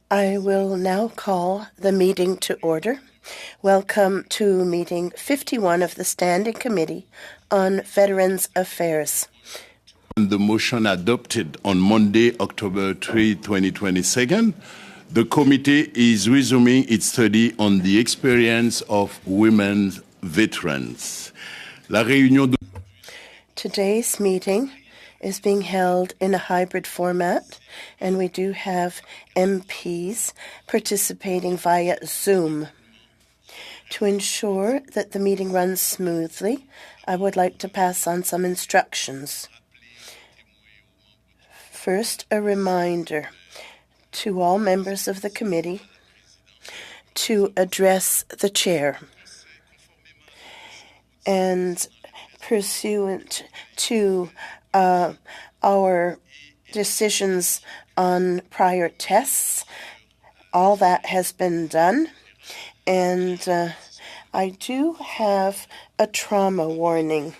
I will now call the meeting to order. Welcome to meeting 51 of the Standing Committee on Veterans Affairs. The motion adopted on Monday, October 3, 2022, the committee is resuming its study on the experience of women veterans. Today's meeting is being held in a hybrid format, and we do have MPs participating via Zoom. To ensure that the meeting runs smoothly, I would like to pass on some instructions. First, a reminder to all members of the committee to address the chair. And pursuant to our decisions on prior tests, all that has been done. And I do have a trauma warning.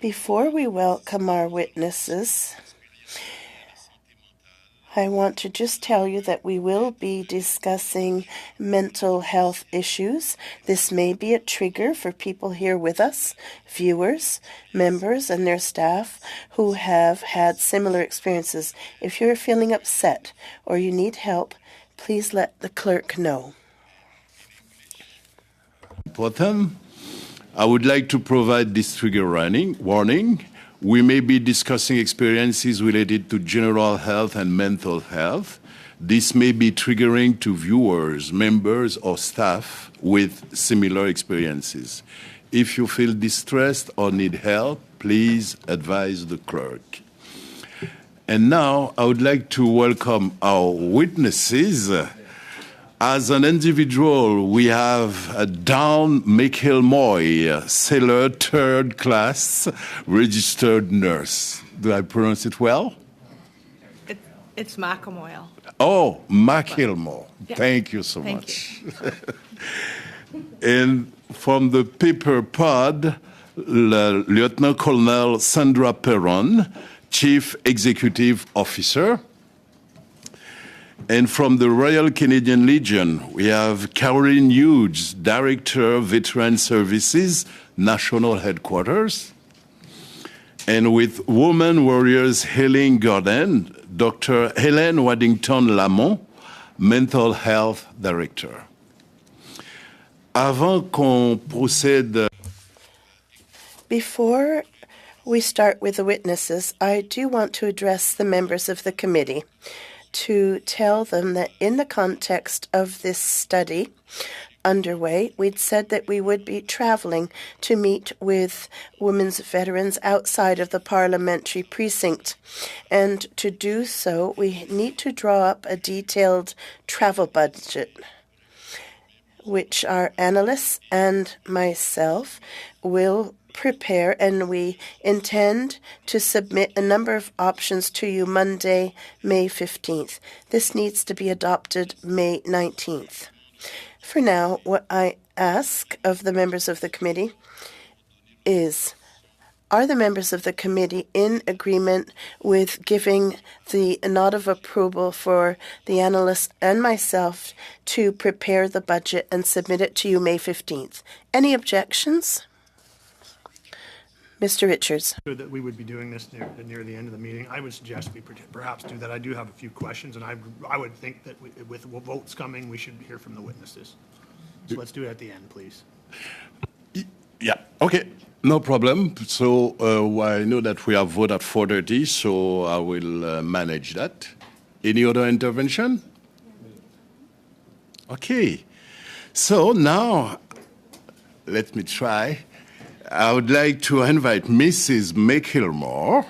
Before we welcome our witnesses, I want to just tell you that we will be discussing mental health issues. This may be a trigger for people here with us, viewers, members, and their staff who have had similar experiences. If you're feeling upset or you need help, please let the clerk know. Important. I would like to provide this trigger warning. We may be discussing experiences related to general health and mental health. This may be triggering to viewers, members, or staff with similar experiences. If you feel distressed or need help, please advise the clerk. And now I would like to welcome our witnesses. As an individual, we have Dawn McElmoy, sailor, third class, registered nurse. Do I pronounce it well? It's McElmoy. Oh, McElmoy. Yeah. Thank you so much. And from the paper pod, Lieutenant Colonel Sandra Perron, Chief Executive Officer. And from the Royal Canadian Legion, we have Caroline Hughes, Director of Veteran Services, National Headquarters. And with Women Warriors Healing Garden, Dr. Helen Waddington-Lamont, Mental Health Director. Avant qu'on procède... Before we start with the witnesses, I do want to address the members of the committee to tell them that in the context of this study underway, we'd said that we would be traveling to meet with women's veterans outside of the parliamentary precinct. And to do so, we need to draw up a detailed travel budget, which our analysts and myself will prepare, and we intend to submit a number of options to you Monday, May 15th. This needs to be adopted May 19th. For now, what I ask of the members of the committee is, are the members of the committee in agreement with giving the nod of approval for the analyst and myself to prepare the budget and submit it to you May 15th? Any objections? Mr. Richards. That we would be doing this near the end of the meeting. I would suggest we perhaps do that. I do have a few questions, and I would think that with votes coming, we should hear from the witnesses. So let's do it at the end, please. Yeah, okay, no problem. So I know that we have vote at 4:30, so I will manage that. Any other intervention? Okay, so now let me try. I would like to invite Mrs. McElmoy.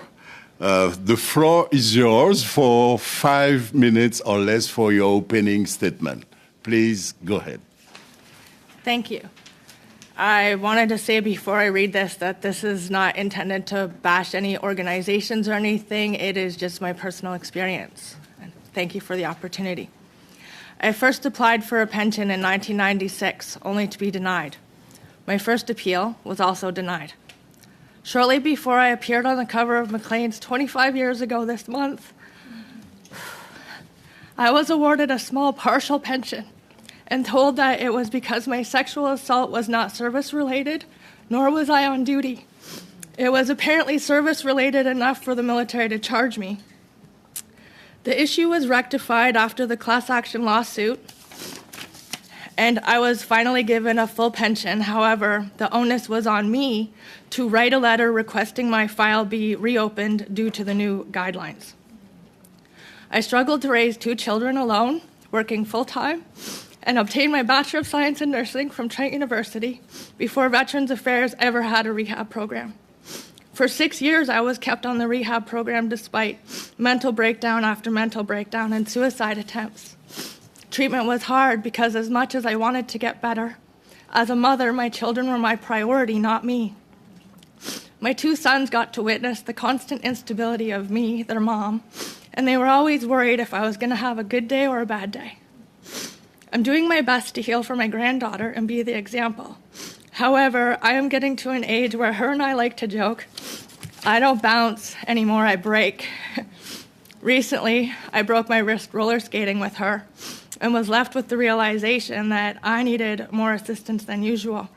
The floor is yours for 5 minutes or less for your opening statement. Please go ahead. Thank you. I wanted to say before I read this that this is not intended to bash any organizations or anything. It is just my personal experience. And thank you for the opportunity. I first applied for a pension in 1996, only to be denied. My first appeal was also denied. Shortly before I appeared on the cover of Maclean's 25 years ago this month, I was awarded a small partial pension and told that it was because my sexual assault was not service-related, nor was I on duty. It was apparently service-related enough for the military to charge me. The issue was rectified after the class action lawsuit, and I was finally given a full pension. However, the onus was on me to write a letter requesting my file be reopened due to the new guidelines. I struggled to raise 2 children alone, working full-time, and obtained my Bachelor of Science in Nursing from Trent University before Veterans Affairs ever had a rehab program. For 6 years, I was kept on the rehab program despite mental breakdown after mental breakdown and suicide attempts. Treatment was hard because as much as I wanted to get better, as a mother, my children were my priority, not me. My 2 sons got to witness the constant instability of me, their mom, and they were always worried if I was going to have a good day or a bad day. I'm doing my best to heal for my granddaughter and be the example. However, I am getting to an age where her and I like to joke. I don't bounce anymore, I break. Recently, I broke my wrist roller skating with her and was left with the realization that I needed more assistance than usual.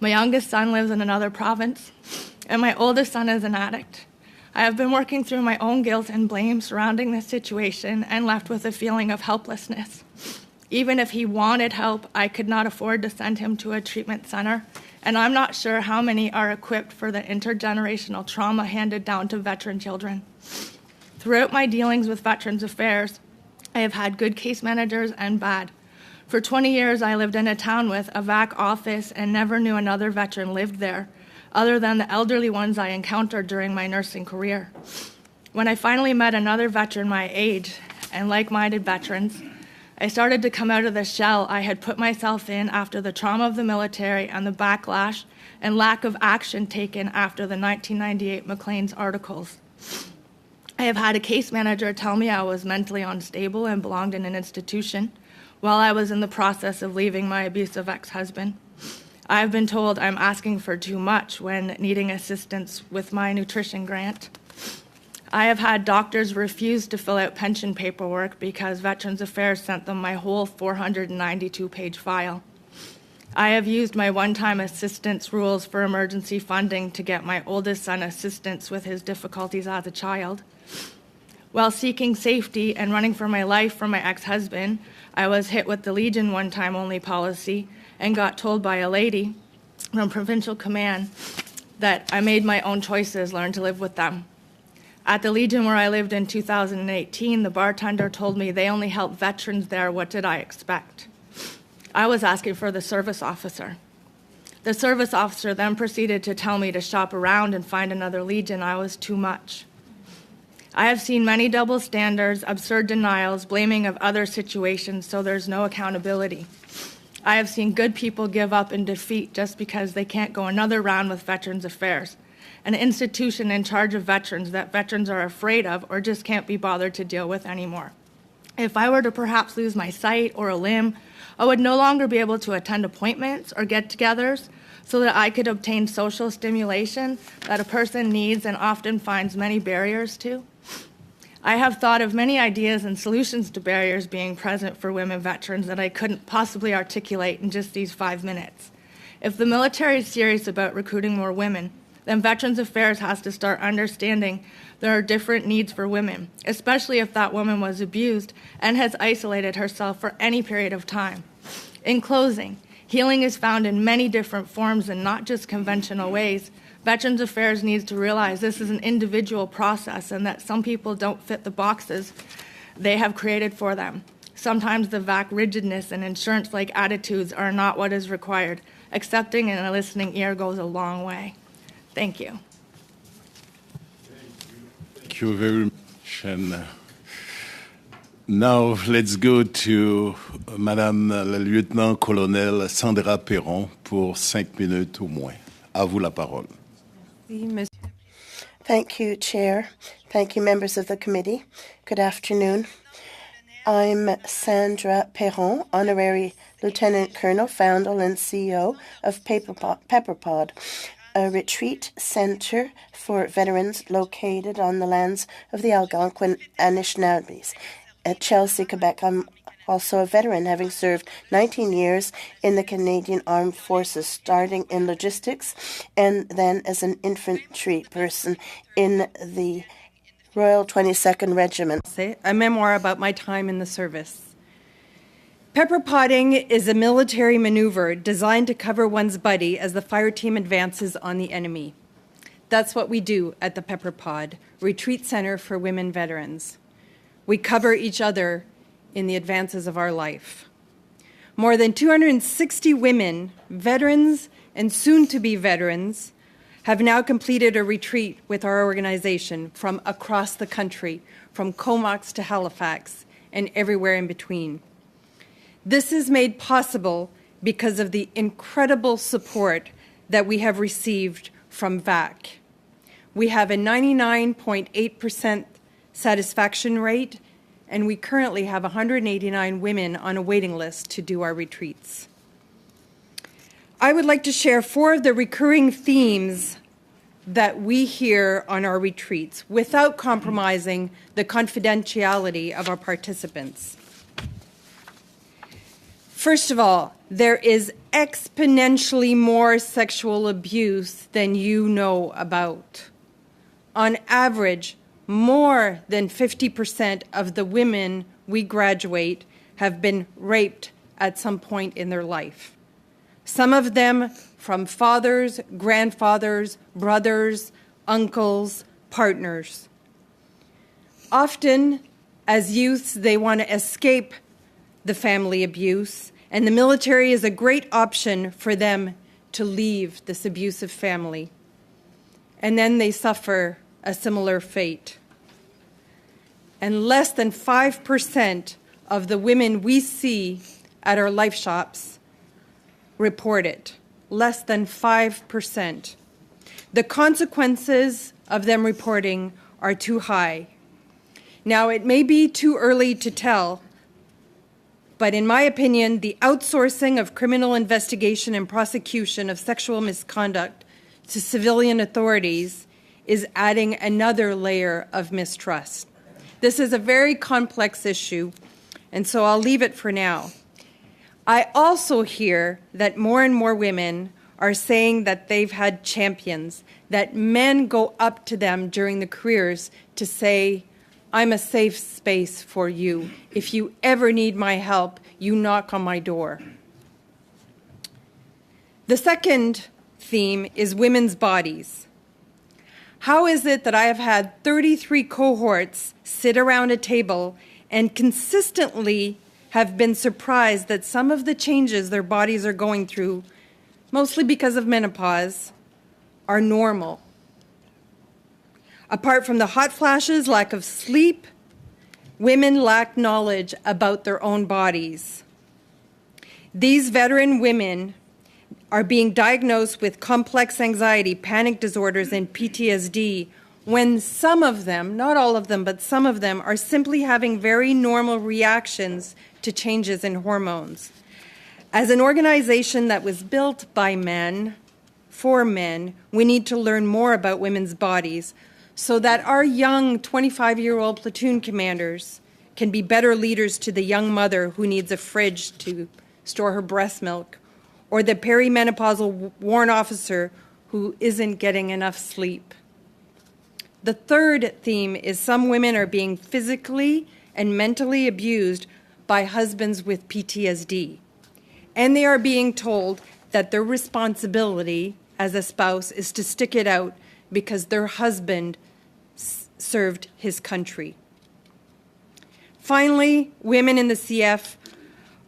My youngest son lives in another province, and my oldest son is an addict. I have been working through my own guilt and blame surrounding this situation and left with a feeling of helplessness. Even if he wanted help, I could not afford to send him to a treatment center, and I'm not sure how many are equipped for the intergenerational trauma handed down to veteran children. Throughout my dealings with Veterans Affairs, I have had good case managers and bad. For 20 years, I lived in a town with a VAC office and never knew another veteran lived there, other than the elderly ones I encountered during my nursing career. When I finally met another veteran my age and like-minded veterans, I started to come out of the shell I had put myself in after the trauma of the military and the backlash and lack of action taken after the 1998 Maclean's articles. I have had a case manager tell me I was mentally unstable and belonged in an institution while I was in the process of leaving my abusive ex-husband. I have been told I'm asking for too much when needing assistance with my nutrition grant. I have had doctors refuse to fill out pension paperwork because Veterans Affairs sent them my whole 492-page file. I have used my one-time assistance rules for emergency funding to get my oldest son assistance with his difficulties as a child. While seeking safety and running for my life from my ex-husband, I was hit with the Legion one-time only policy and got told by a lady from Provincial Command that I made my own choices, learned to live with them. At the Legion where I lived in 2018, the bartender told me they only help veterans there. What did I expect? I was asking for the service officer. The service officer then proceeded to tell me to shop around and find another Legion. I was too much. I have seen many double standards, absurd denials, blaming of other situations, so there's no accountability. I have seen good people give up in defeat just because they can't go another round with Veterans Affairs, an institution in charge of veterans that veterans are afraid of or just can't be bothered to deal with anymore. If I were to perhaps lose my sight or a limb, I would no longer be able to attend appointments or get-togethers so that I could obtain social stimulation that a person needs and often finds many barriers to. I have thought of many ideas and solutions to barriers being present for women veterans that I couldn't possibly articulate in just these 5 minutes. If the military is serious about recruiting more women, then Veterans Affairs has to start understanding there are different needs for women, especially if that woman was abused and has isolated herself for any period of time. In closing, healing is found in many different forms and not just conventional ways. Veterans Affairs needs to realize this is an individual process and that some people don't fit the boxes they have created for them. Sometimes the VAC rigidness and insurance-like attitudes are not what is required. Accepting and a listening ear goes a long way. Thank you. Thank you very much. And now let's go to Madame la Lieutenant-Colonel Sandra Perron pour 5 minutes au moins. À vous la parole. Thank you, Chair. Thank you, members of the committee. Good afternoon. I'm Sandra Perron, Honorary Lieutenant Colonel, founder and CEO of Pepperpod, a retreat center for veterans located on the lands of the Algonquin Anishinaabes at Chelsea, Quebec. I'm also a veteran, having served 19 years in the Canadian Armed Forces, starting in logistics and then as an infantry person in the Royal 22nd Regiment. A memoir about my time in the service. Pepper potting is a military maneuver designed to cover one's buddy as the fire team advances on the enemy. That's what we do at the Pepper Pod, Retreat Center for Women Veterans. We cover each other in the advances of our life. More than 260 women, veterans and soon-to-be veterans, have now completed a retreat with our organization from across the country, from Comox to Halifax, and everywhere in between. This is made possible because of the incredible support that we have received from VAC. We have a 99.8% satisfaction rate, and we currently have 189 women on a waiting list to do our retreats. I would like to share 4 of the recurring themes that we hear on our retreats without compromising the confidentiality of our participants. First of all, there is exponentially more sexual abuse than you know about. On average, more than 50% of the women we graduate have been raped at some point in their life. Some of them from fathers, grandfathers, brothers, uncles, partners. Often, as youths, they want to escape the family abuse, and the military is a great option for them to leave this abusive family. And then they suffer a similar fate. And less than 5% of the women we see at our life shops report it. Less than 5%. The consequences of them reporting are too high. Now, it may be too early to tell, but in my opinion, the outsourcing of criminal investigation and prosecution of sexual misconduct to civilian authorities is adding another layer of mistrust. This is a very complex issue, and so I'll leave it for now. I also hear that more and more women are saying that they've had champions, that men go up to them during the careers to say, I'm a safe space for you. If you ever need my help, you knock on my door. The second theme is women's bodies. How is it that I have had 33 cohorts sit around a table and consistently have been surprised that some of the changes their bodies are going through, mostly because of menopause, are normal? Apart from the hot flashes, lack of sleep, women lack knowledge about their own bodies. These veteran women are being diagnosed with complex anxiety, panic disorders, and PTSD when some of them, not all of them, but some of them are simply having very normal reactions to changes in hormones. As an organization that was built by men, for men, we need to learn more about women's bodies so that our young 25-year-old platoon commanders can be better leaders to the young mother who needs a fridge to store her breast milk, or the perimenopausal warrant officer who isn't getting enough sleep. The third theme is some women are being physically and mentally abused by husbands with PTSD, and they are being told that their responsibility as a spouse is to stick it out because their husband served his country. Finally, women in the CF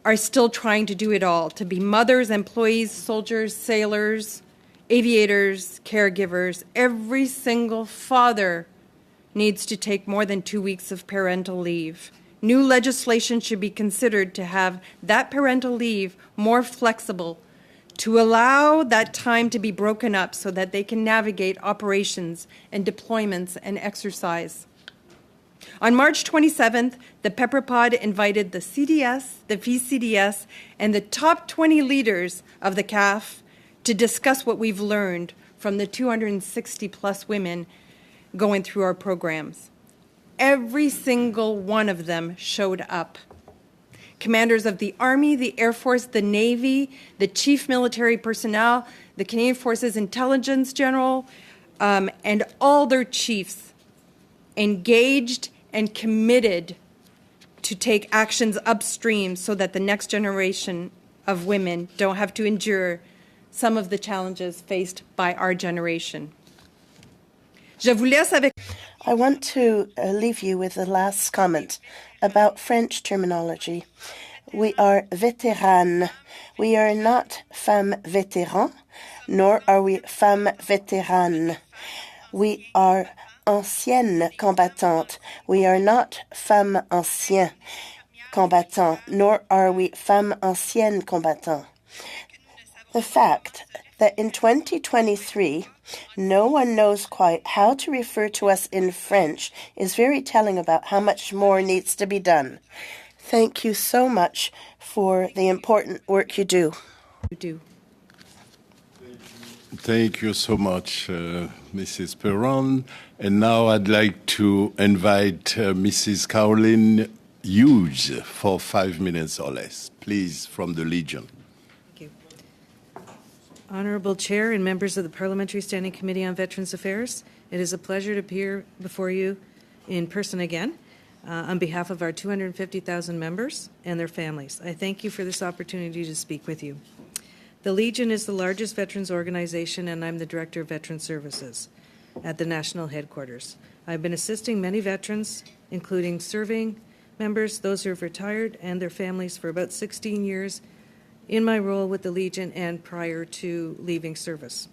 are still trying to do it all, to be mothers, employees, soldiers, sailors, aviators, caregivers. Every single father needs to take more than 2 weeks of parental leave. New legislation should be considered to have that parental leave more flexible, to allow that time to be broken up so that they can navigate operations and deployments and exercise. On March 27th, the Pepper Pod invited the CDS, the VCDS, and the top 20 leaders of the CAF to discuss what we've learned from the 260 plus women going through our programs. every single one of them showed up. Commanders of the Army, the Air Force, the Navy, the chief military personnel, the Canadian Forces Intelligence General, and all their chiefs engaged and committed to take actions upstream so that the next generation of women don't have to endure some of the challenges faced by our generation. Je vous laisse avec... I want to leave you with the last comment about French terminology. We are vétérane. We are not femme vétéran, nor are we femme vétérane. We are ancienne combattante. We are not femme ancien combattant, nor are we femme ancienne combattant. The fact that in 2023, no one knows quite how to refer to us in French is very telling about how much more needs to be done. Thank you so much for the important work you do. Thank you so much, Mrs. Perron. And now I'd like to invite Mrs. Caroline Hughes for 5 minutes or less, please, from the Legion. Thank you. Honorable Chair and members of the Parliamentary Standing Committee on Veterans Affairs, it is a pleasure to appear before you in person again on behalf of our 250,000 members and their families. I thank you for this opportunity to speak with you. The Legion is the largest veterans organization, and I'm the Director of Veteran Services at the national headquarters. I've been assisting many veterans, including serving members, those who have retired, and their families for about 16 years in my role with the Legion and prior to leaving service.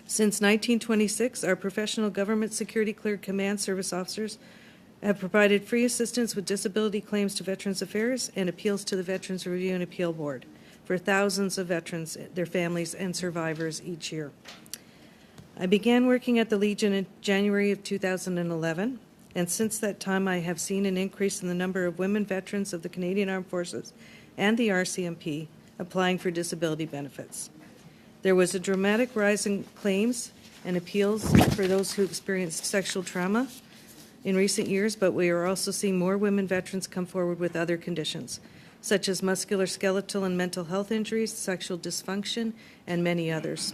Since 1926, our professional government security cleared command service officers have provided free assistance with disability claims to Veterans Affairs and appeals to the Veterans Review and Appeal Board for thousands of veterans, their families, and survivors each year. I began working at the Legion in January of 2011, and since that time I have seen an increase in the number of women veterans of the Canadian Armed Forces and the RCMP applying for disability benefits. There was a dramatic rise in claims and appeals for those who experienced sexual trauma in recent years, but we are also seeing more women veterans come forward with other conditions, such as musculoskeletal and mental health injuries, sexual dysfunction, and many others.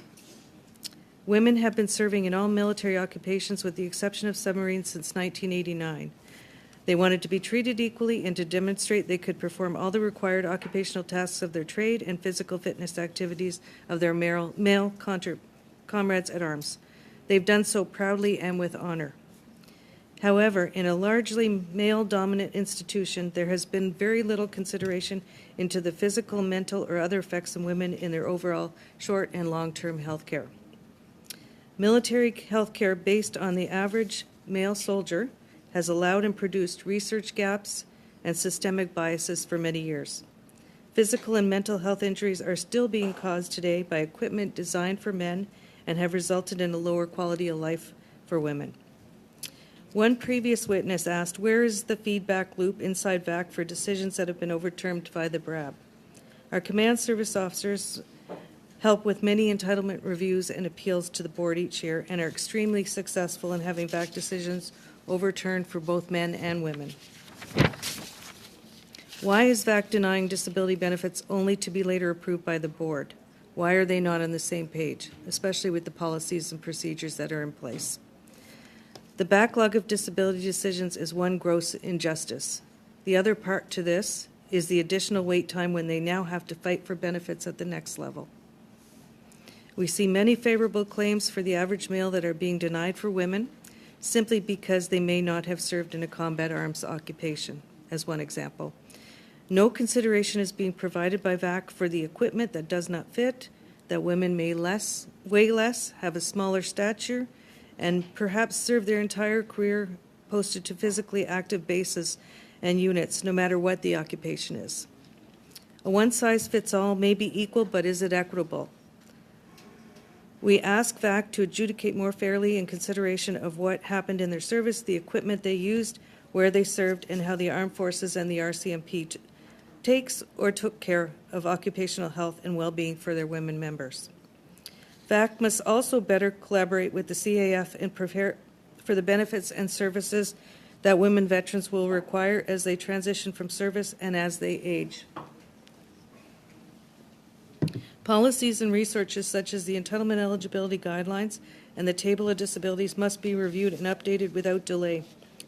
Women have been serving in all military occupations with the exception of submarines since 1989. They wanted to be treated equally and to demonstrate they could perform all the required occupational tasks of their trade and physical fitness activities of their male comrades at arms. They've done so proudly and with honor. However, in a largely male-dominant institution, there has been very little consideration into the physical, mental, or other effects on women in their overall short and long-term health care. Military health care based on the average male soldier has allowed and produced research gaps and systemic biases for many years. Physical and mental health injuries are still being caused today by equipment designed for men and have resulted in a lower quality of life for women. One previous witness asked, where is the feedback loop inside VAC for decisions that have been overturned by the BRAB? Our command service officers help with many entitlement reviews and appeals to the board each year and are extremely successful in having VAC decisions overturned for both men and women. Why is VAC denying disability benefits only to be later approved by the board? Why are they not on the same page, especially with the policies and procedures that are in place? The backlog of disability decisions is one gross injustice. The other part to this is the additional wait time when they now have to fight for benefits at the next level. We see many favorable claims for the average male that are being denied for women simply because they may not have served in a combat arms occupation, as one example. No consideration is being provided by VAC for the equipment that does not fit, that women may weigh less, have a smaller stature, and perhaps serve their entire career posted to physically active bases and units, no matter what the occupation is. A one-size-fits-all may be equal, but is it equitable? We ask VAC to adjudicate more fairly in consideration of what happened in their service, the equipment they used, where they served, and how the Armed Forces and the RCMP takes or took care of occupational health and well-being for their women members. VAC must also better collaborate with the CAF and prepare for the benefits and services that women veterans will require as they transition from service and as they age. Policies and researches such as the Entitlement Eligibility Guidelines and the Table of Disabilities must be reviewed and updated without delay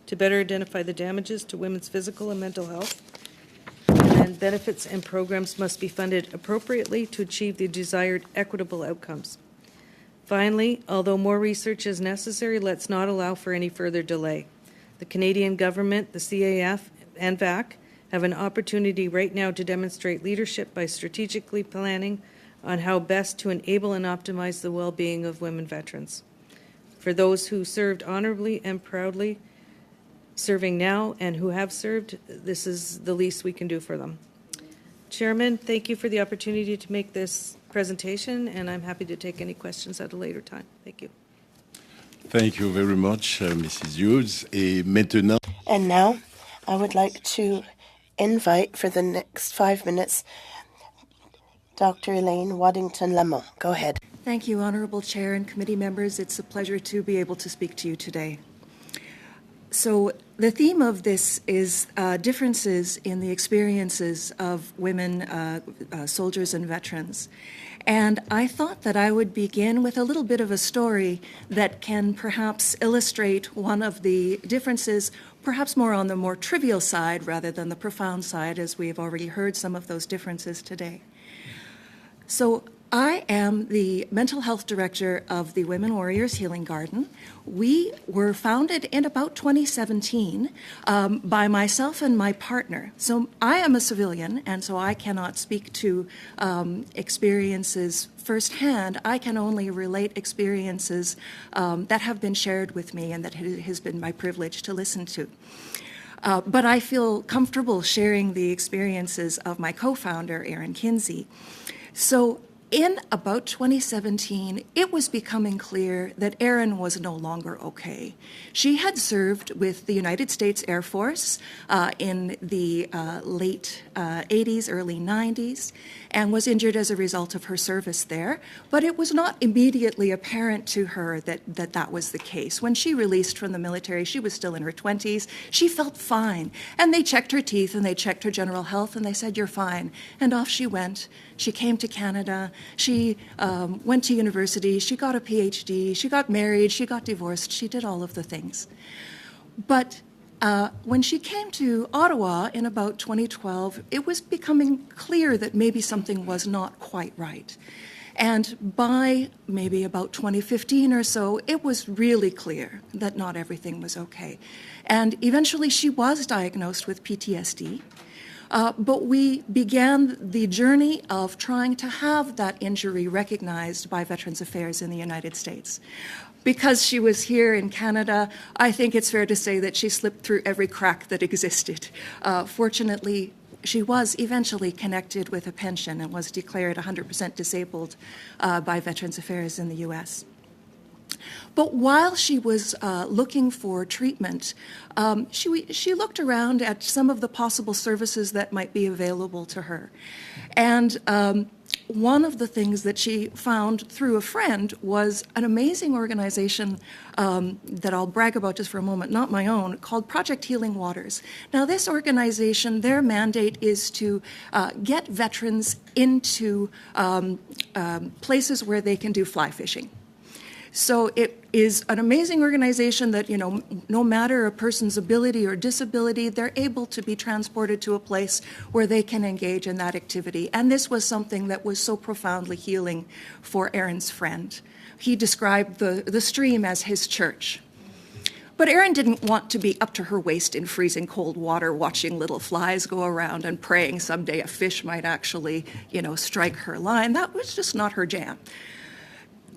to better identify the damages to women's physical and mental health. And benefits and programs must be funded appropriately to achieve the desired equitable outcomes. Finally, although more research is necessary, let's not allow for any further delay. The Canadian government, the CAF, and VAC have an opportunity right now to demonstrate leadership by strategically planning on how best to enable and optimize the well-being of women veterans. For those who served honorably and proudly, serving now and who have served, this is the least we can do for them. Chairman, thank you for the opportunity to make this presentation, and I'm happy to take any questions at a later time. Thank you. Thank you very much, Mrs. Hughes. Et maintenant, And now I would like to invite for the next 5 minutes Dr. Elaine Waddington-Lamont. Go ahead. Thank you, Honorable Chair and committee members. It's a pleasure to be able to speak to you today. So the theme of this is differences in the experiences of women soldiers and veterans. And I thought that I would begin with a little bit of a story that can perhaps illustrate one of the differences, perhaps more on the more trivial side rather than the profound side, as we have already heard some of those differences today. So I am the mental health director of the Women Warriors Healing Garden. We were founded in about 2017 by myself and my partner. So I am a civilian, and so I cannot speak to experiences firsthand. I can only relate experiences that have been shared with me and that it has been my privilege to listen to. But I feel comfortable sharing the experiences of my co-founder, Erin Kinsey. So in about 2017, it was becoming clear that Erin was no longer okay. She had served with the United States Air Force in the late 80s, early 90s, and was injured as a result of her service there. But it was not immediately apparent to her that was the case. When she released from the military, she was still in her 20s. She felt fine. And they checked her teeth and they checked her general health and they said, "You're fine." And off she went. She came to Canada. She went to university. She got a PhD. She got married. She got divorced. She did all of the things. But when she came to Ottawa in about 2012, it was becoming clear that maybe something was not quite right. And by maybe about 2015 or so, it was really clear that not everything was okay. And eventually she was diagnosed with PTSD. But we began the journey of trying to have that injury recognized by Veterans Affairs in the United States. Because she was here in Canada, I think it's fair to say that she slipped through every crack that existed. Fortunately, she was eventually connected with a pension and was declared 100% disabled by Veterans Affairs in the U.S. But while she was looking for treatment, she looked around at some of the possible services that might be available to her. And one of the things that she found through a friend was an amazing organization that I'll brag about just for a moment, not my own, called Project Healing Waters. Now, this organization, their mandate is to get veterans into places where they can do fly fishing. So it is an amazing organization that, no matter a person's ability or disability, they're able to be transported to a place where they can engage in that activity. And this was something that was so profoundly healing for Erin's friend. He described the stream as his church. But Erin didn't want to be up to her waist in freezing cold water, watching little flies go around and praying someday a fish might actually, strike her line. That was just not her jam.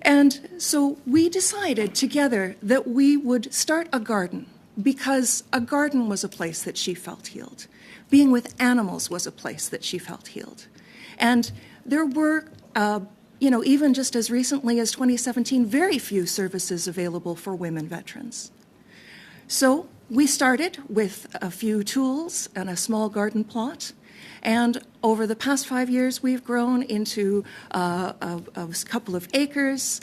And so we decided together that we would start a garden, because a garden was a place that she felt healed. Being with animals was a place that she felt healed. And there were, even just as recently as 2017, very few services available for women veterans. So we started with a few tools and a small garden plot. And over the past 5 years, we've grown into a couple of acres.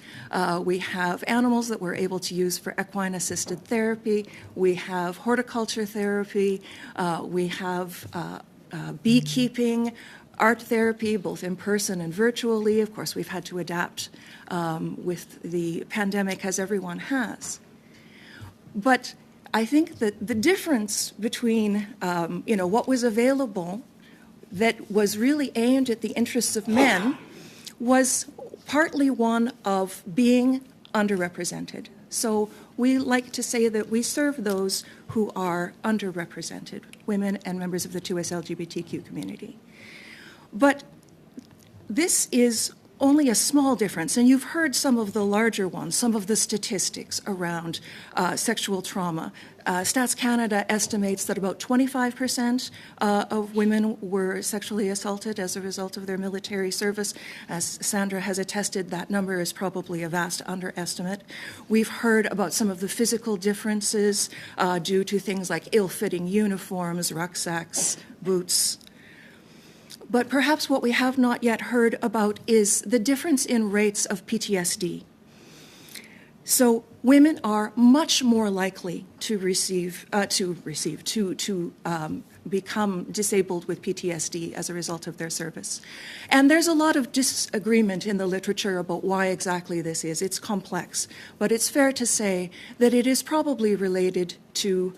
We have animals that we're able to use for equine-assisted therapy. We have horticulture therapy. We have beekeeping, art therapy, both in person and virtually. Of course, we've had to adapt with the pandemic, as everyone has. But I think that the difference between, what was available that was really aimed at the interests of men was partly one of being underrepresented. So we like to say that we serve those who are underrepresented, women and members of the 2S LGBTQ community. But this is only a small difference, and you've heard some of the larger ones, some of the statistics around sexual trauma. Stats Canada estimates that about 25% of women were sexually assaulted as a result of their military service. As Sandra has attested, that number is probably a vast underestimate. We've heard about some of the physical differences due to things like ill-fitting uniforms, rucksacks, boots. But perhaps what we have not yet heard about is the difference in rates of PTSD. So women are much more likely to become disabled with PTSD as a result of their service. And there's a lot of disagreement in the literature about why exactly this is. It's complex, but it's fair to say that it is probably related to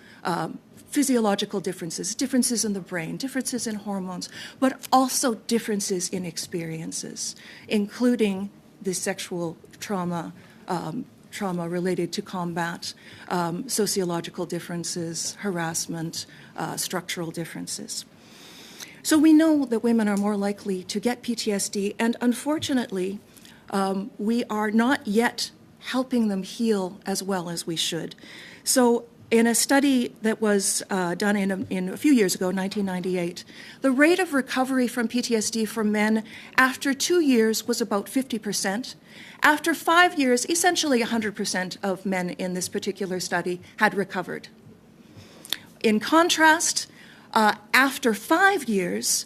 physiological differences, differences in the brain, differences in hormones, but also differences in experiences, including the sexual trauma, trauma related to combat, sociological differences, harassment, structural differences. So we know that women are more likely to get PTSD, and unfortunately, we are not yet helping them heal as well as we should. So in a study that was done in a few years ago, 1998, the rate of recovery from PTSD for men after 2 years was about 50%. After 5 years, essentially 100% of men in this particular study had recovered. In contrast, after 5 years,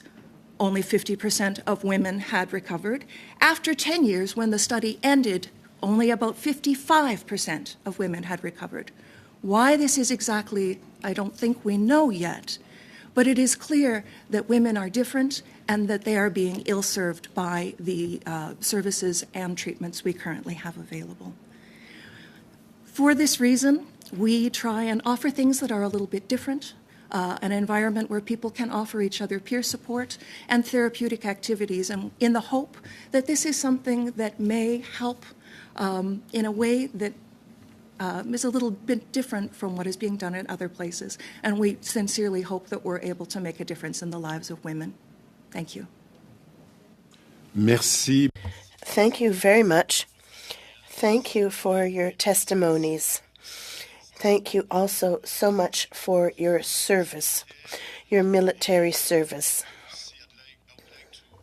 only 50% of women had recovered. After 10 years, when the study ended, only about 55% of women had recovered. Why this is exactly, I don't think we know yet, but it is clear that women are different and that they are being ill-served by the services and treatments we currently have available. For this reason, we try and offer things that are a little bit different, an environment where people can offer each other peer support and therapeutic activities, and in the hope that this is something that may help in a way that is a little bit different from what is being done in other places. And we sincerely hope that we're able to make a difference in the lives of women. Thank you. Merci. Thank you very much. Thank you for your testimonies. Thank you also so much for your service, your military service.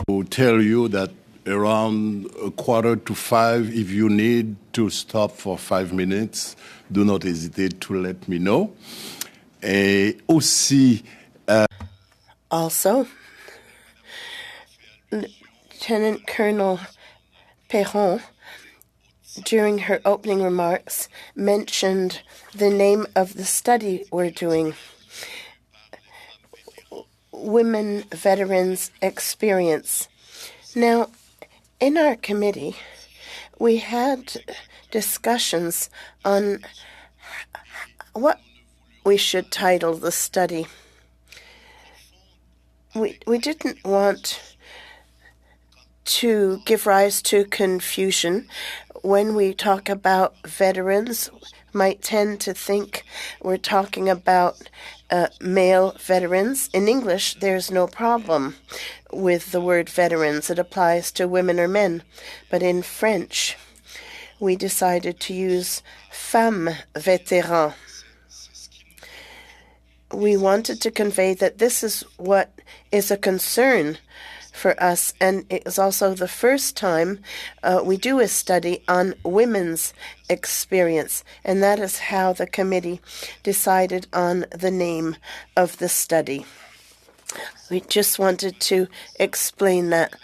I will tell you that around 4:45, if you need to stop for 5 minutes, do not hesitate to let me know. Also, Lieutenant Colonel Perron, during her opening remarks, mentioned the name of the study we're doing, Women Veterans Experience. Now, in our committee, we had discussions on what we should title the study. We didn't want to give rise to confusion. When we talk about veterans, might tend to think we're talking about male veterans. In English, there's no problem with the word veterans. It applies to women or men. But in French, we decided to use femme vétéran. We wanted to convey that this is what is a concern for us, and it is also the first time we do a study on women's experience, and that is how the committee decided on the name of the study. We just wanted to explain that.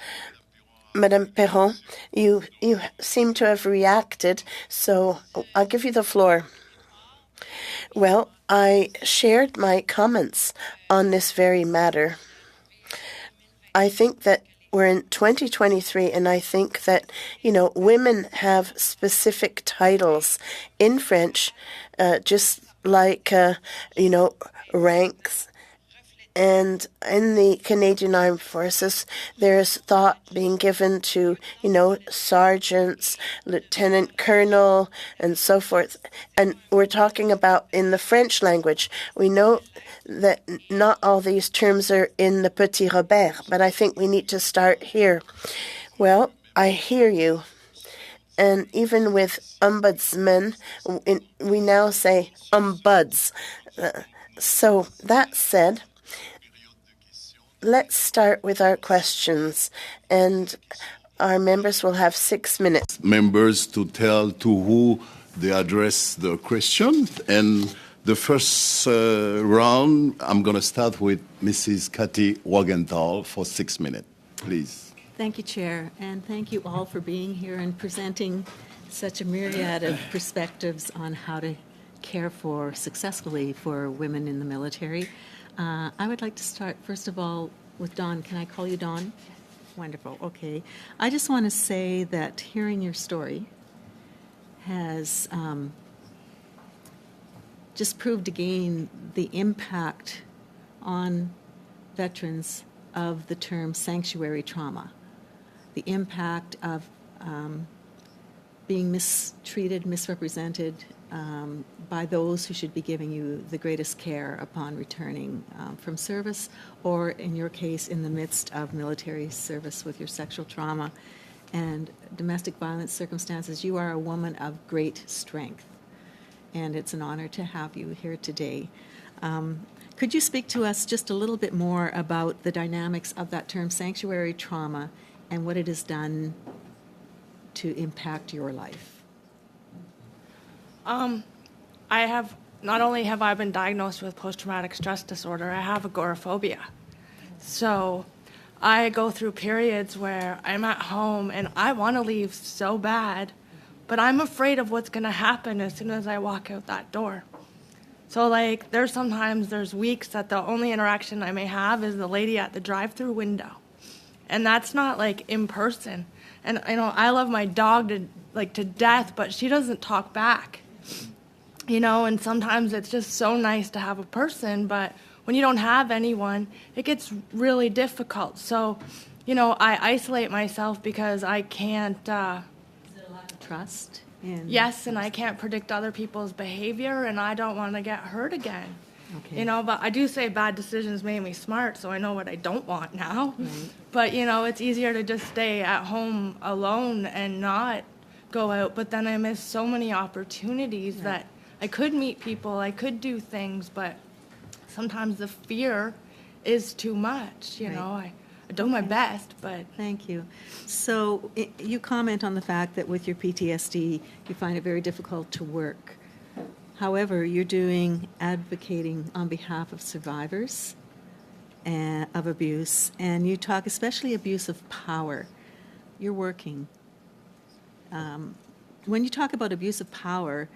Madame Perron, you seem to have reacted, so I'll give you the floor. Well, I shared my comments on this very matter. I think that we're in 2023, and I think that, women have specific titles in French, just like, ranks. And in the Canadian Armed Forces, there's thought being given to, sergeants, lieutenant colonel, and so forth. And we're talking about in the French language. We know that not all these terms are in the Petit Robert, but I think we need to start here. Well, I hear you. And even with ombudsman, we now say ombuds. So that said, let's start with our questions, and our members will have 6 minutes. Members to tell to who they address the question. And the first round, I'm going to start with Mrs. Cathy Wagenthal for 6 minutes, please. Thank you, Chair, and thank you all for being here and presenting such a myriad of perspectives on how to care for successfully for women in the military. I would like to start, first of all, with Dawn. Can I call you Dawn? Wonderful. Okay. I just want to say that hearing your story has just proved again the impact on veterans of the term sanctuary trauma, the impact of being mistreated, misrepresented by those who should be giving you the greatest care upon returning from service, or in your case, in the midst of military service with your sexual trauma and domestic violence circumstances. You are a woman of great strength, and it's an honor to have you here today. Could you speak to us just a little bit more about the dynamics of that term sanctuary trauma and what it has done to impact your life? Not only have I been diagnosed with post-traumatic stress disorder, I have agoraphobia. So I go through periods where I'm at home and I want to leave so bad, but I'm afraid of what's going to happen as soon as I walk out that door. So there's weeks that the only interaction I may have is the lady at the drive-through window. And that's not in person. And I love my dog to death, but she doesn't talk back. And sometimes it's just so nice to have a person, but when you don't have anyone, it gets really difficult. So, I isolate myself because I can't... Is it a lack of trust? Yes, and I can't predict other people's behavior, and I don't want to get hurt again. Okay. But I do say bad decisions made me smart, so I know what I don't want now. Right. But, it's easier to just stay at home alone and not go out. But then I miss so many opportunities that I could meet people, I could do things, but sometimes the fear is too much. I do my best, but... Thank you. So you comment on the fact that with your PTSD, you find it very difficult to work. However, you're advocating on behalf of survivors of abuse, and you talk especially abuse of power. You're working. When you talk about abuse of power,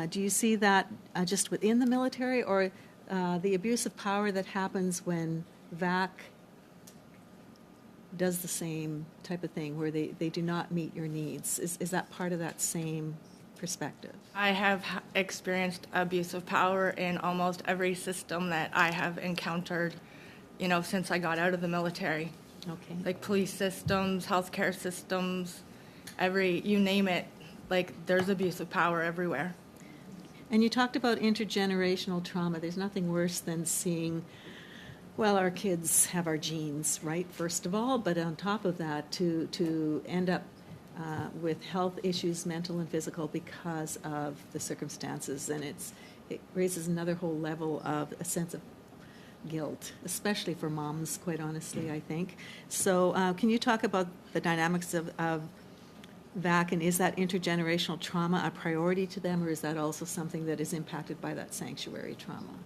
do you see that just within the military, or the abuse of power that happens when VAC does the same type of thing, where they do not meet your needs? Is that part of that same perspective? I have experienced abuse of power in almost every system that I have encountered, since I got out of the military. Okay. Like police systems, healthcare systems, you name it, there's abuse of power everywhere. And you talked about intergenerational trauma. There's nothing worse than seeing, our kids have our genes, right, first of all, but on top of that, to end up with health issues, mental and physical, because of the circumstances. And it raises another whole level of a sense of guilt, especially for moms, quite honestly, I think. So can you talk about the dynamics of VAC, and is that intergenerational trauma a priority to them, or is that also something that is impacted by that sanctuary trauma?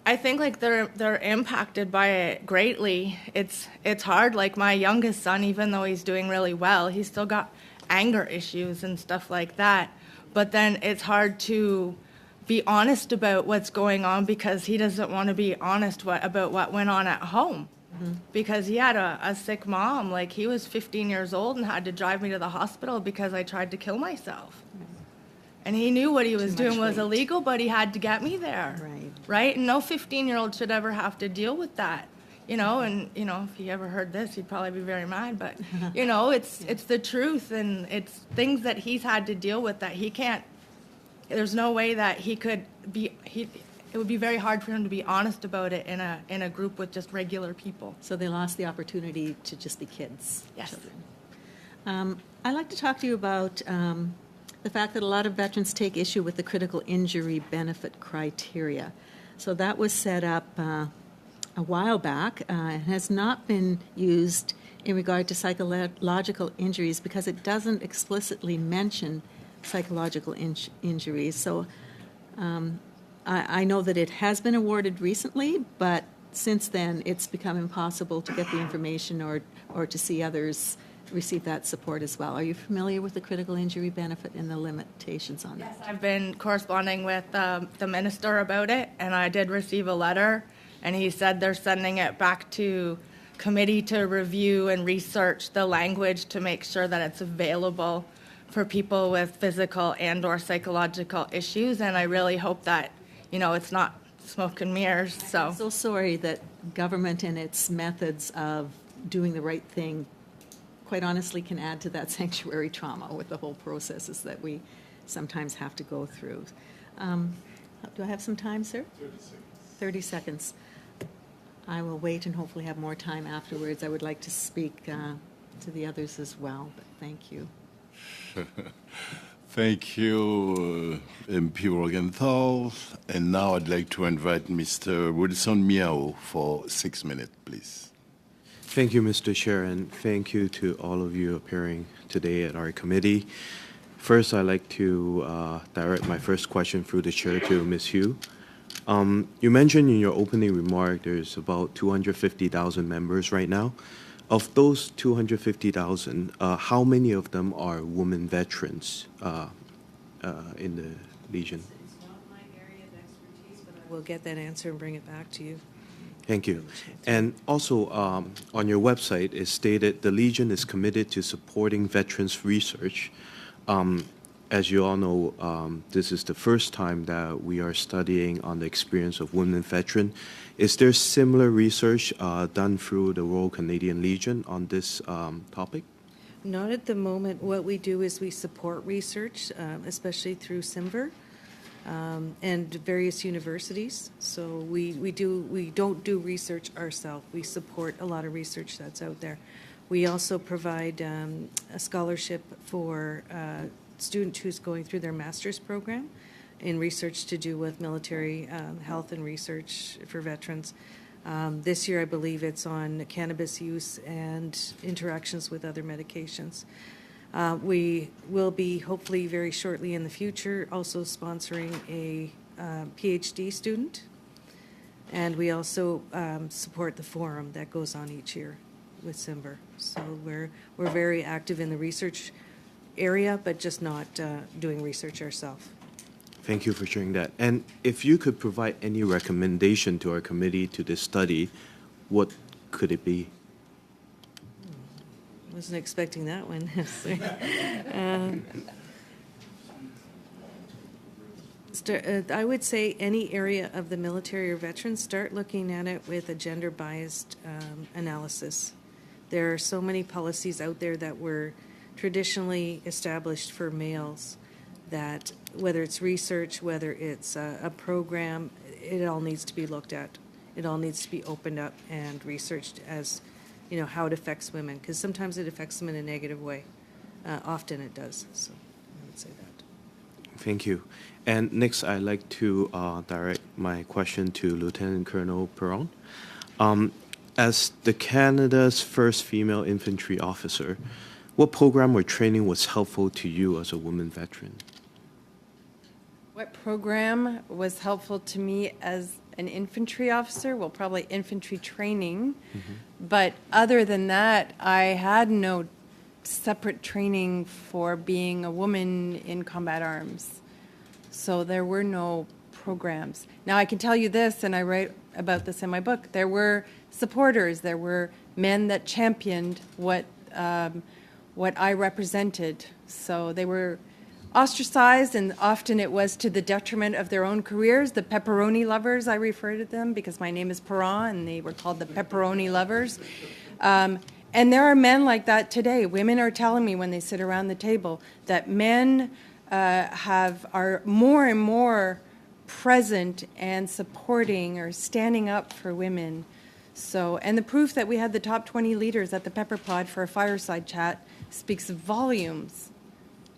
I think like they're impacted by it greatly. It's hard. Like my youngest son, even though he's doing really well, he's still got anger issues and stuff like that. But then it's hard to be honest about what's going on because he doesn't want to be honest about what went on at home. Because he had a sick mom. Like he was 15 years old and had to drive me to the hospital because I tried to kill myself. And he knew what he was doing was illegal, but he had to get me there. Right. Right? And no 15-year-old should ever have to deal with that. And if he ever heard this, he'd probably be very mad. But, it's the truth, and it's things that he's had to deal with that he can't. There's no way that he could be. It would be very hard for him to be honest about it in a group with just regular people. So they lost the opportunity to just be kids. Yes. I'd like to talk to you about the fact that a lot of veterans take issue with the critical injury benefit criteria. So that was set up a while back and has not been used in regard to psychological injuries because it doesn't explicitly mention psychological injuries. So I know that it has been awarded recently, but since then it's become impossible to get the information or to see others receive that support as well. Are you familiar with the critical injury benefit and the limitations on that? Yes, I've been corresponding with the minister about it, and I did receive a letter, and he said they're sending it back to committee to review and research the language to make sure that it's available for people with physical and or psychological issues, and I really hope that, it's not smoke and mirrors. I'm so sorry that government and its methods of doing the right thing quite honestly can add to that sanctuary trauma with the whole processes that we sometimes have to go through. Do I have some time, sir? 30 seconds. 30 seconds. I will wait and hopefully have more time afterwards. I would like to speak to the others as well, but thank you. Thank you, MP Rogenthal. And now I'd like to invite Mr. Wilson Miao for 6 minutes, please. Thank you, Mr. Chair, and thank you to all of you appearing today at our committee. First, I'd like to direct my first question through the chair to Ms. Hugh. You mentioned in your opening remark there's about 250,000 members right now. Of those 250,000, how many of them are women veterans in the Legion? It's not my area of expertise, but I will get that answer and bring it back to you. Thank you. And also, on your website, it stated the Legion is committed to supporting veterans research. As you all know, this is the first time that we are studying on the experience of women veterans. Is there similar research done through the Royal Canadian Legion on this topic? Not at the moment. What we do is we support research, especially through CIMVR. And various universities. So we don't do research ourselves. We support a lot of research that's out there. We also provide a scholarship for a student who's going through their master's program in research to do with military health and research for veterans. This year, I believe it's on cannabis use and interactions with other medications. We will be hopefully very shortly in the future also sponsoring a PhD student, and we also support the forum that goes on each year with CIMVR. So we're very active in the research area, but just not doing research ourselves. Thank you for sharing that. And if you could provide any recommendation to our committee to this study, what could it be? Wasn't expecting that one. I would say any area of the military or veterans, start looking at it with a gender-biased analysis. There are so many policies out there that were traditionally established for males that whether it's research, whether it's a program, it all needs to be looked at. It all needs to be opened up and researched as how it affects women, because sometimes it affects them in a negative way. Often it does, so I would say that. Thank you. And next, I'd like to direct my question to Lieutenant Colonel Perron. As the Canada's first female infantry officer, what program or training was helpful to you as a woman veteran? What program was helpful to me as an infantry officer, well, probably infantry training. But other than that, I had no separate training for being a woman in combat arms. So there were no programs. Now, I can tell you this, and I write about this in my book. There were supporters. There were men that championed what I represented. So they were ostracized, and often it was to the detriment of their own careers. The pepperoni lovers, I refer to them, because my name is Perron, and they were called the pepperoni lovers. And there are men like that today. Women are telling me when they sit around the table that men are more and more present and supporting or standing up for women. So, and the proof that we had the top 20 leaders at the Pepper Pod for a fireside chat speaks volumes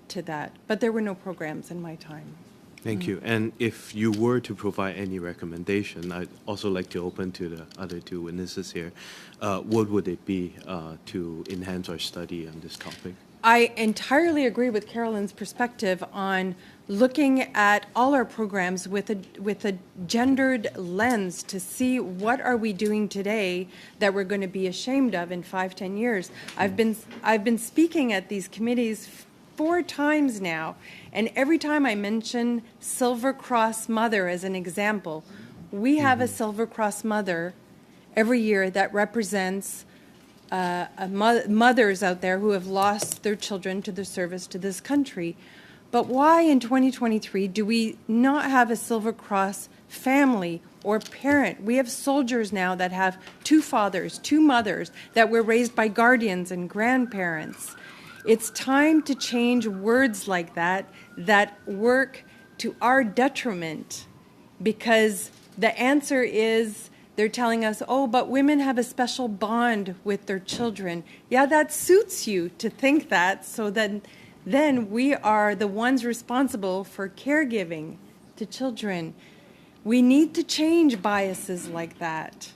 to that. But there were no programs in my time. Thank you. And if you were to provide any recommendation, I'd also like to open to the other two witnesses here. What would it be to enhance our study on this topic? I entirely agree with Carolyn's perspective on looking at all our programs with a gendered lens to see what are we doing today that we're going to be ashamed of in 5-10 years. I've been speaking at these committees 4 times now, and every time I mention Silver Cross Mother as an example, we have a Silver Cross Mother every year that represents mothers out there who have lost their children to the service to this country. But why in 2023 do we not have a Silver Cross family or parent? We have soldiers now that have 2 fathers, 2 mothers, that were raised by guardians and grandparents. It's time to change words like that work to our detriment, because the answer is they're telling us, oh, but women have a special bond with their children. Yeah, that suits you to think that, so then we are the ones responsible for caregiving to children. We need to change biases like that.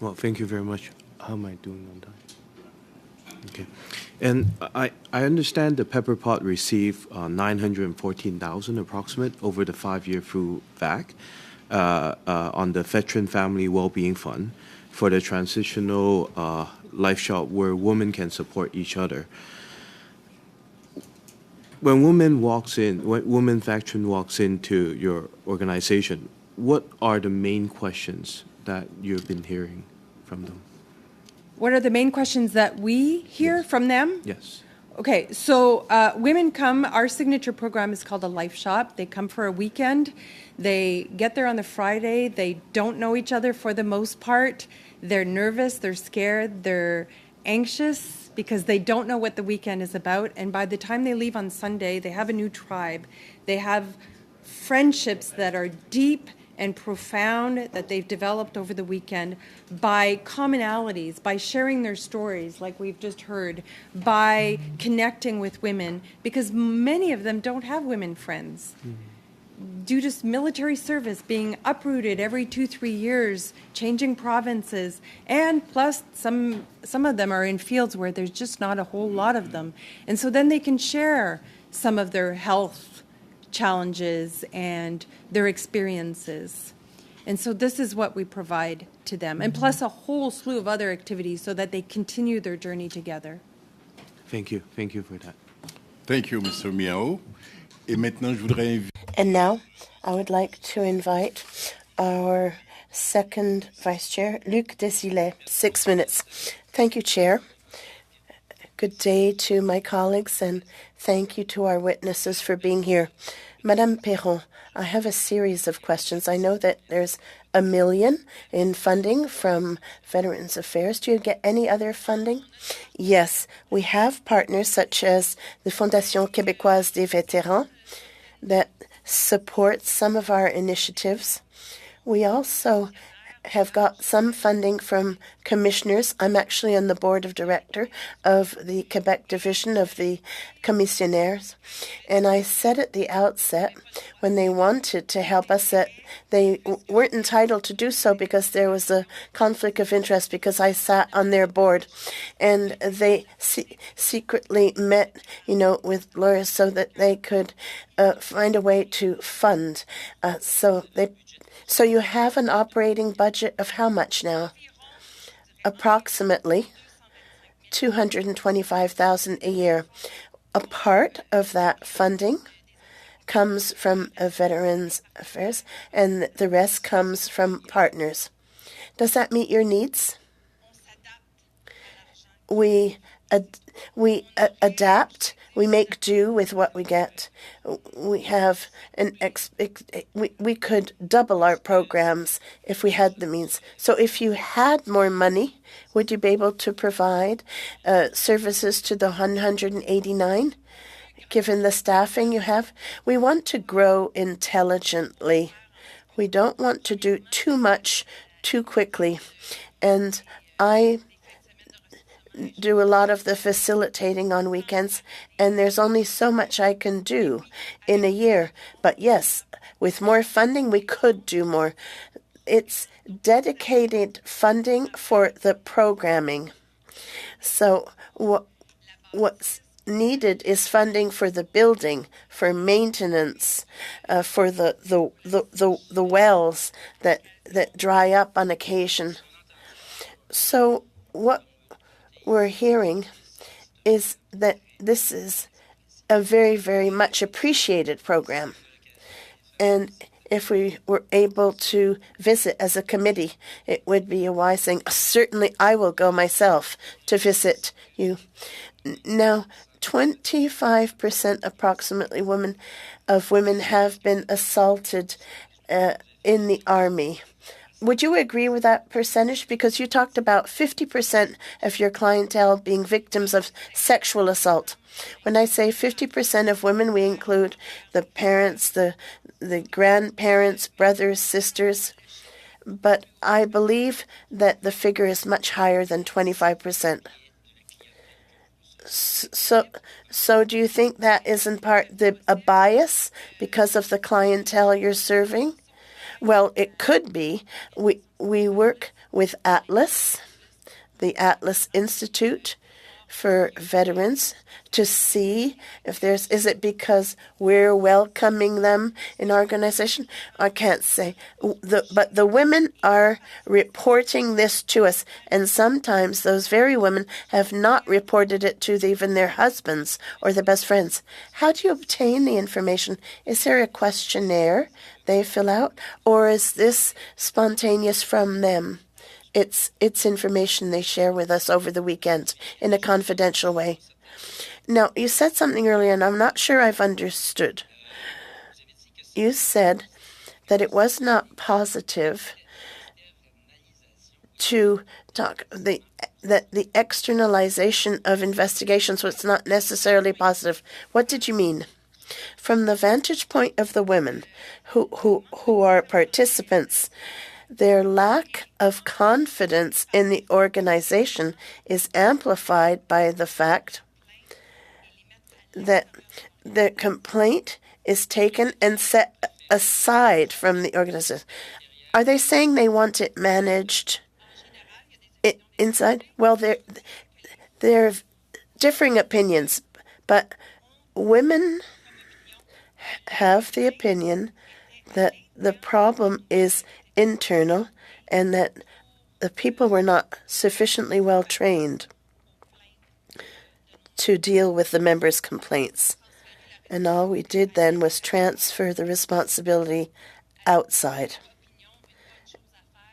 Well, thank you very much. How am I doing on time? Okay. And I understand the Pepper Pot received $914,000 approximate over the 5-year through VAC on the Veteran Family Wellbeing Fund for the transitional life shop where women can support each other. When women Veteran walks into your organization, what are the main questions that you've been hearing from them? What are the main questions that we hear from them? Yes. Okay, so women come, our signature program is called a Life Shop. They come for a weekend. They get there on the Friday. They don't know each other for the most part. They're nervous, they're scared, they're anxious because they don't know what the weekend is about. And by the time they leave on Sunday, they have a new tribe. They have friendships that are deep and profound that they've developed over the weekend by commonalities, by sharing their stories like we've just heard, by connecting with women, because many of them don't have women friends. Due to military service, being uprooted every 2-3 years, changing provinces, and plus some of them are in fields where there's just not a whole lot of them. And so then they can share some of their health challenges and their experiences. And so this is what we provide to them, and plus a whole slew of other activities so that they continue their journey together. Thank you. Thank you for that. Thank you, Mr. Miao. Et maintenant, je voudrais And now I would like to invite our second vice chair, Luc Desilets, 6 minutes. Thank you, Chair. Good day to my colleagues, and thank you to our witnesses for being here. Madame Perron, I have a series of questions. I know that there's $1 million in funding from Veterans Affairs. Do you get any other funding? Yes, we have partners such as the Fondation Québécoise des Vétérans that support some of our initiatives. We also have got some funding from commissioners. I'm actually on the board of director of the Quebec division of the commissionaires. And I said at the outset, when they wanted to help us, that they weren't entitled to do so because there was a conflict of interest because I sat on their board. And they secretly met, with lawyers so that they could find a way to fund. So you have an operating budget of how much now? Approximately $225,000 a year. A part of that funding comes from Veterans Affairs, and the rest comes from partners. Does that meet your needs? We adapt. We make do with what we get. We have we could double our programs if we had the means. So if you had more money, would you be able to provide services to the 189, given the staffing you have? We want to grow intelligently. We don't want to do too much too quickly. And I do a lot of the facilitating on weekends, and there's only so much I can do in a year. But yes, with more funding, we could do more. It's dedicated funding for the programming. So what's needed is funding for the building, for maintenance, for the wells that dry up on occasion. So what we're hearing is that this is a very, very much appreciated program. And if we were able to visit as a committee, it would be a wise thing. Certainly, I will go myself to visit you. Now, 25% approximately women have been assaulted in the army. Would you agree with that percentage? Because you talked about 50% of your clientele being victims of sexual assault. When I say 50% of women, we include the parents, the grandparents, brothers, sisters. But I believe that the figure is much higher than 25%. So do you think that is in part a bias because of the clientele you're serving? Well, it could be. We work with Atlas, the Atlas Institute for Veterans, to see if is it because we're welcoming them in our organization? I can't say. But the women are reporting this to us, and sometimes those very women have not reported it to even their husbands or their best friends. How do you obtain the information? Is there a questionnaire they fill out, or is this spontaneous from them? It's information they share with us over the weekend in a confidential way. Now, you said something earlier, and I'm not sure I've understood. You said that it was not positive to talk that the externalization of investigations was not necessarily positive. What did you mean? From the vantage point of the women who are participants, their lack of confidence in the organization is amplified by the fact that the complaint is taken and set aside from the organization. Are they saying they want it managed inside? Well, there are differing opinions, but women have the opinion that the problem is internal and that the people were not sufficiently well trained to deal with the members' complaints. And all we did then was transfer the responsibility outside.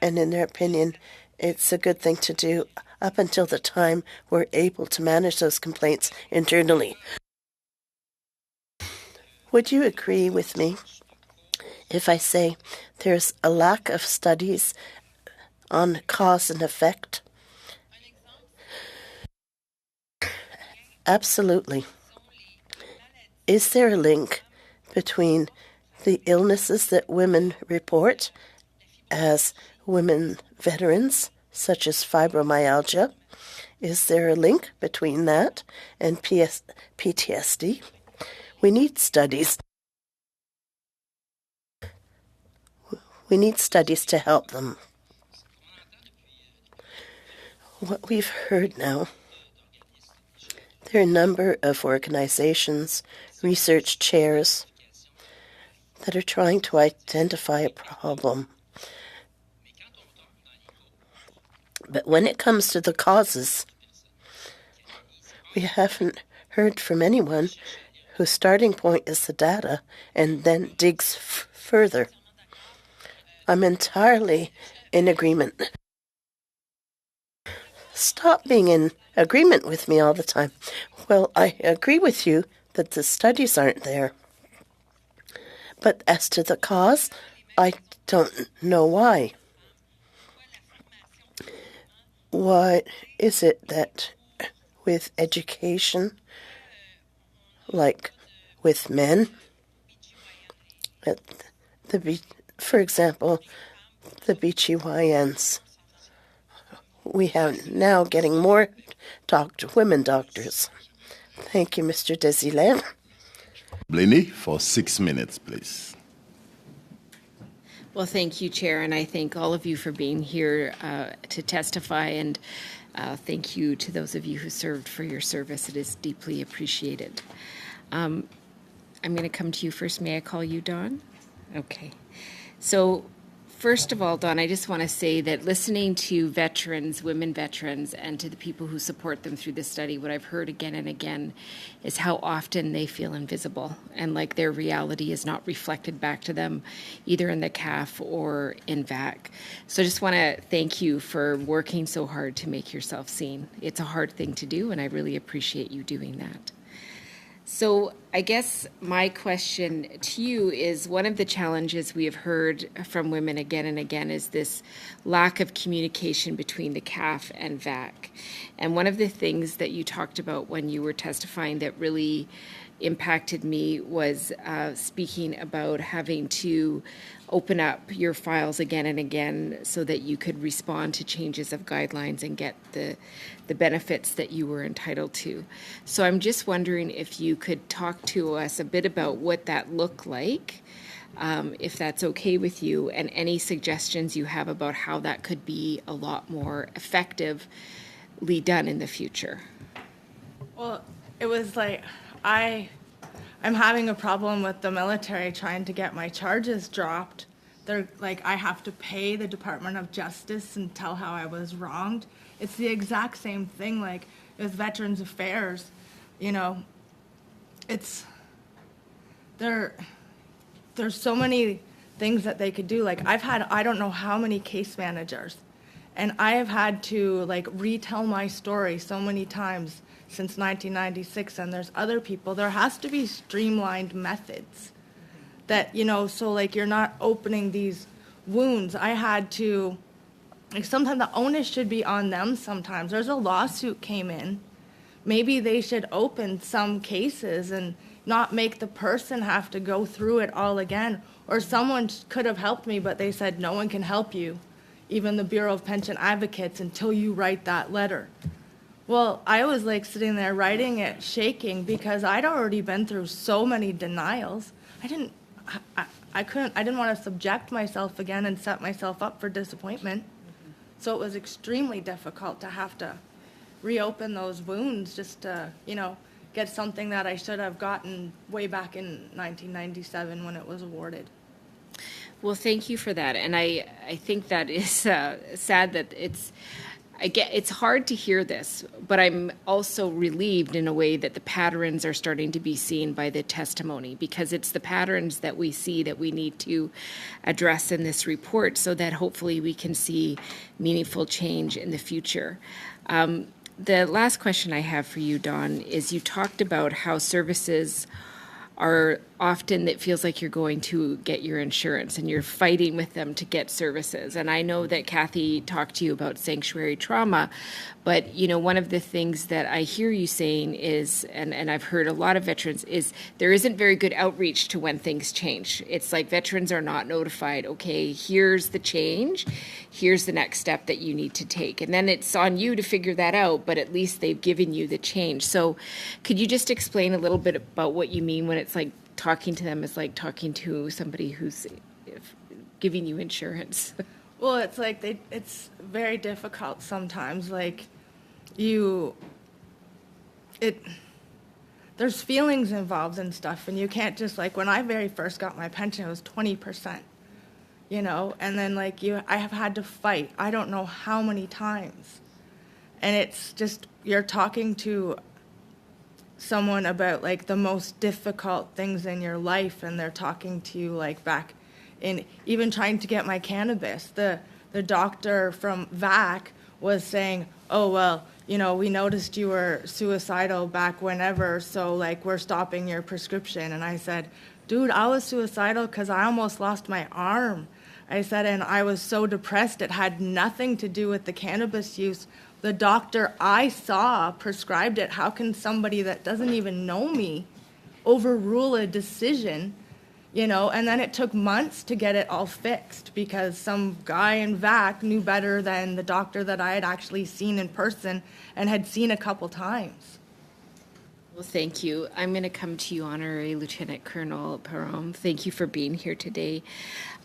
And in their opinion, it's a good thing to do up until the time we're able to manage those complaints internally. Would you agree with me if I say there's a lack of studies on cause and effect? Absolutely. Is there a link between the illnesses that women report as women veterans, such as fibromyalgia? Is there a link between that and PTSD? We need studies. We need studies to help them. What we've heard now, there are a number of organizations, research chairs, that are trying to identify a problem. But when it comes to the causes, we haven't heard from anyone whose starting point is the data and then digs further. I'm entirely in agreement. Stop being in agreement with me all the time. Well, I agree with you that the studies aren't there. But as to the cause, I don't know why. What is it that with education, like with men, for example, the BGYNs, we have now getting more women doctors. Thank you, Mr. Desilets. Blaney, for 6 minutes, please. Well, thank you, Chair, and I thank all of you for being here to testify, and thank you to those of you who served for your service. It is deeply appreciated. I'm going to come to you first. May I call you Dawn? Okay. So, first of all, Dawn, I just want to say that listening to veterans, women veterans, and to the people who support them through this study, what I've heard again and again is how often they feel invisible and like their reality is not reflected back to them, either in the CAF or in VAC. So I just want to thank you for working so hard to make yourself seen. It's a hard thing to do, and I really appreciate you doing that. So I guess my question to you is, one of the challenges we have heard from women again and again is this lack of communication between the CAF and VAC. And one of the things that you talked about when you were testifying that really impacted me was speaking about having to open up your files again and again so that you could respond to changes of guidelines and get the benefits that you were entitled to. So I'm just wondering if you could talk to us a bit about what that looked like, if that's okay with you, and any suggestions you have about how that could be a lot more effectively done in the future. Well, it was like I'm having a problem with the military trying to get my charges dropped. They're like, I have to pay the Department of Justice and tell how I was wronged. It's the exact same thing like with Veterans Affairs. You know, there's so many things that they could do. Like I've had, I don't know how many case managers, and I have had to like retell my story so many times since 1996, and there's other people. There has to be streamlined methods that, you know, so like you're not opening these wounds. I had to, like sometimes the onus should be on them sometimes. There's a lawsuit came in. Maybe they should open some cases and not make the person have to go through it all again. Or someone could have helped me, but they said no one can help you, even the Bureau of Pension Advocates, until you write that letter. Well, I was like sitting there writing it, shaking, because I'd already been through so many denials. I didn't want to subject myself again and set myself up for disappointment. So it was extremely difficult to have to reopen those wounds just to, you know, get something that I should have gotten way back in 1997 when it was awarded. Well, thank you for that. And I think that is sad that it's hard to hear this, but I'm also relieved in a way that the patterns are starting to be seen by the testimony, because it's the patterns that we see that we need to address in this report so that hopefully we can see meaningful change in the future. The last question I have for you, Dawn, is you talked about how services are often it feels like you're going to get your insurance and you're fighting with them to get services. And I know that Kathy talked to you about sanctuary trauma, but one of the things that I hear you saying is, and I've heard a lot of veterans, is there isn't very good outreach to when things change. It's like veterans are not notified, okay, here's the change, here's the next step that you need to take. And then it's on you to figure that out, but at least they've given you the change. So could you just explain a little bit about what you mean when it's like talking to them is like talking to somebody who's giving you insurance? Well, it's like it's very difficult sometimes. Like there's feelings involved and stuff, and you can't just like, when I very first got my pension, it was 20%, and then I have had to fight, I don't know how many times. And it's just, you're talking to someone about like the most difficult things in your life, and they're talking to you like back in even trying to get my cannabis. The doctor from VAC was saying, oh, well, we noticed you were suicidal back whenever, so like we're stopping your prescription. And I said, dude, I was suicidal because I almost lost my arm. I said, and I was so depressed, it had nothing to do with the cannabis use. The doctor I saw prescribed it. How can somebody that doesn't even know me overrule a decision, And then it took months to get it all fixed because some guy in VAC knew better than the doctor that I had actually seen in person and had seen a couple times. Well, thank you. I'm going to come to you, Honorary Lieutenant Colonel Perron. Thank you for being here today.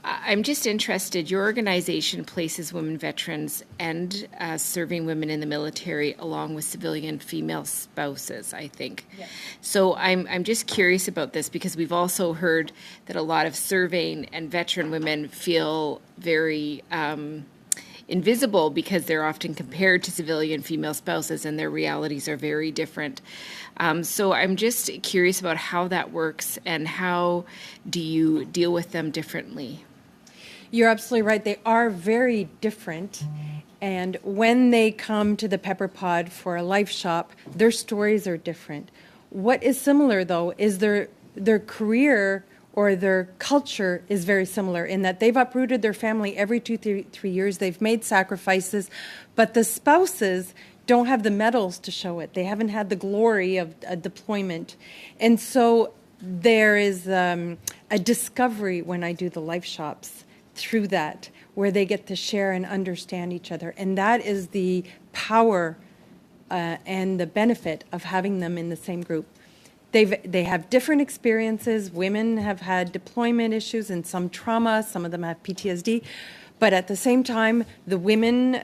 I'm just interested, your organization places women veterans and serving women in the military along with civilian female spouses, I think. Yes. So I'm just curious about this because we've also heard that a lot of serving and veteran women feel very invisible because they're often compared to civilian female spouses and their realities are very different. So I'm just curious about how that works and how do you deal with them differently? You're absolutely right. They are very different. And when they come to the Pepper Pod for a life shop, their stories are different. What is similar, though, is their career or their culture is very similar in that they've uprooted their family every 2-3 years. They've made sacrifices, but the spouses don't have the medals to show it. They haven't had the glory of a deployment. And so there is a discovery when I do the life shops through that, where they get to share and understand each other. And that is the power and the benefit of having them in the same group. They have different experiences. Women have had deployment issues and some trauma. Some of them have PTSD. But at the same time, the women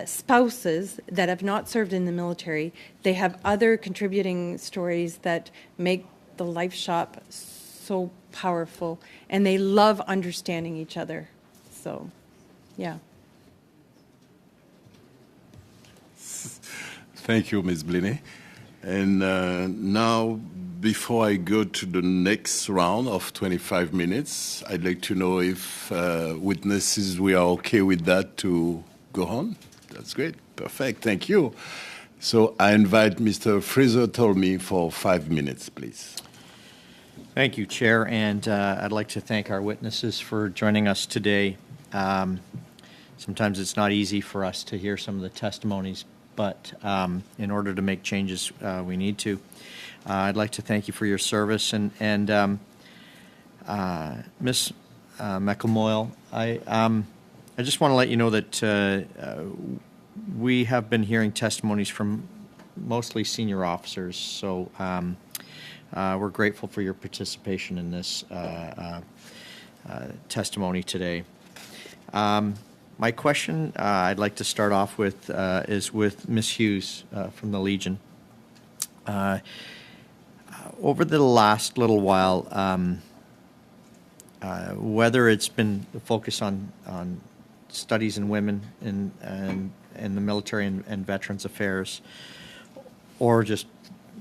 spouses that have not served in the military, they have other contributing stories that make the life shop so powerful. And they love understanding each other. So, yeah. Thank you, Ms. Bliney. And now, before I go to the next round of 25 minutes, I'd like to know if witnesses, we are okay with that to go on. That's great. Perfect. Thank you. So I invite Mr. Fraser-Tolmie for 5 minutes, please. Thank you, Chair, and I'd like to thank our witnesses for joining us today. Sometimes it's not easy for us to hear some of the testimonies, but in order to make changes, we need to. I'd like to thank you for your service, and Ms. McElmoyle, I just want to let you know that we have been hearing testimonies from mostly senior officers, so we're grateful for your participation in this testimony today. My question I'd like to start off with is with Ms. Hughes from the Legion. Over the last little while, whether it's been the focus on studies in women in the military and veterans affairs, or just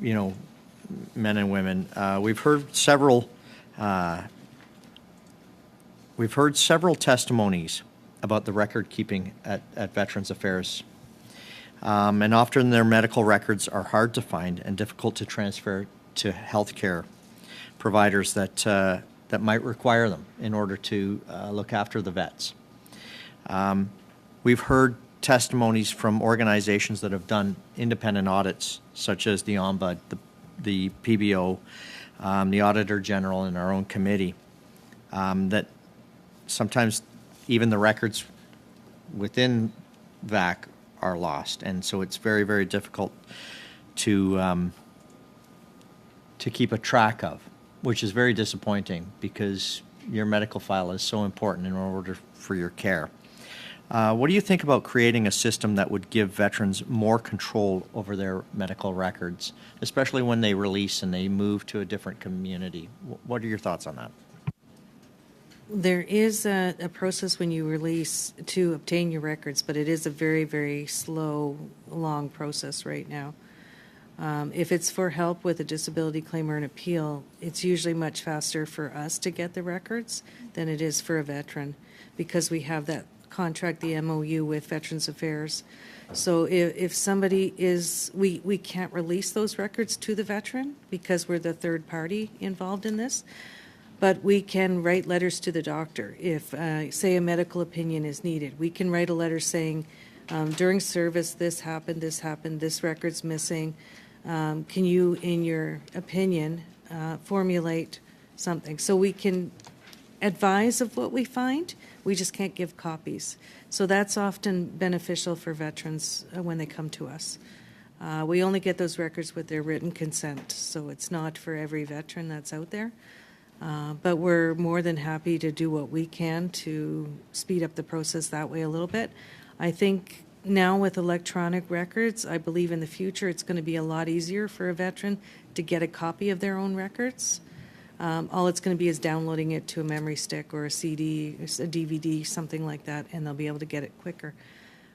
men and women, we've heard several testimonies about the record keeping at Veterans Affairs. And often their medical records are hard to find and difficult to transfer to healthcare. providers that that might require them in order to look after the vets. We've heard testimonies from organizations that have done independent audits, such as the Ombudsman, the PBO, the Auditor General, and our own committee, that sometimes even the records within VAC are lost, and so it's very, very difficult to keep a track of, which is very disappointing because your medical file is so important in order for your care. What do you think about creating a system that would give veterans more control over their medical records, especially when they release and they move to a different community? What are your thoughts on that? There is a process when you release to obtain your records, but it is a very, very slow, long process right now. If it's for help with a disability claim or an appeal, it's usually much faster for us to get the records than it is for a veteran, because we have that contract, the MOU with Veterans Affairs. So if somebody is, we can't release those records to the veteran because we're the third party involved in this, but we can write letters to the doctor. If, say, a medical opinion is needed, we can write a letter saying, during service, this happened, this record's missing. Can you, in your opinion, formulate something? So we can advise of what we find. We just can't give copies. So that's often beneficial for veterans when they come to us. We only get those records with their written consent, so it's not for every veteran that's out there. But we're more than happy to do what we can to speed up the process that way a little bit. I think now with electronic records, I believe in the future it's going to be a lot easier for a veteran to get a copy of their own records. All it's going to be is downloading it to a memory stick or a CD, a DVD, something like that, and they'll be able to get it quicker.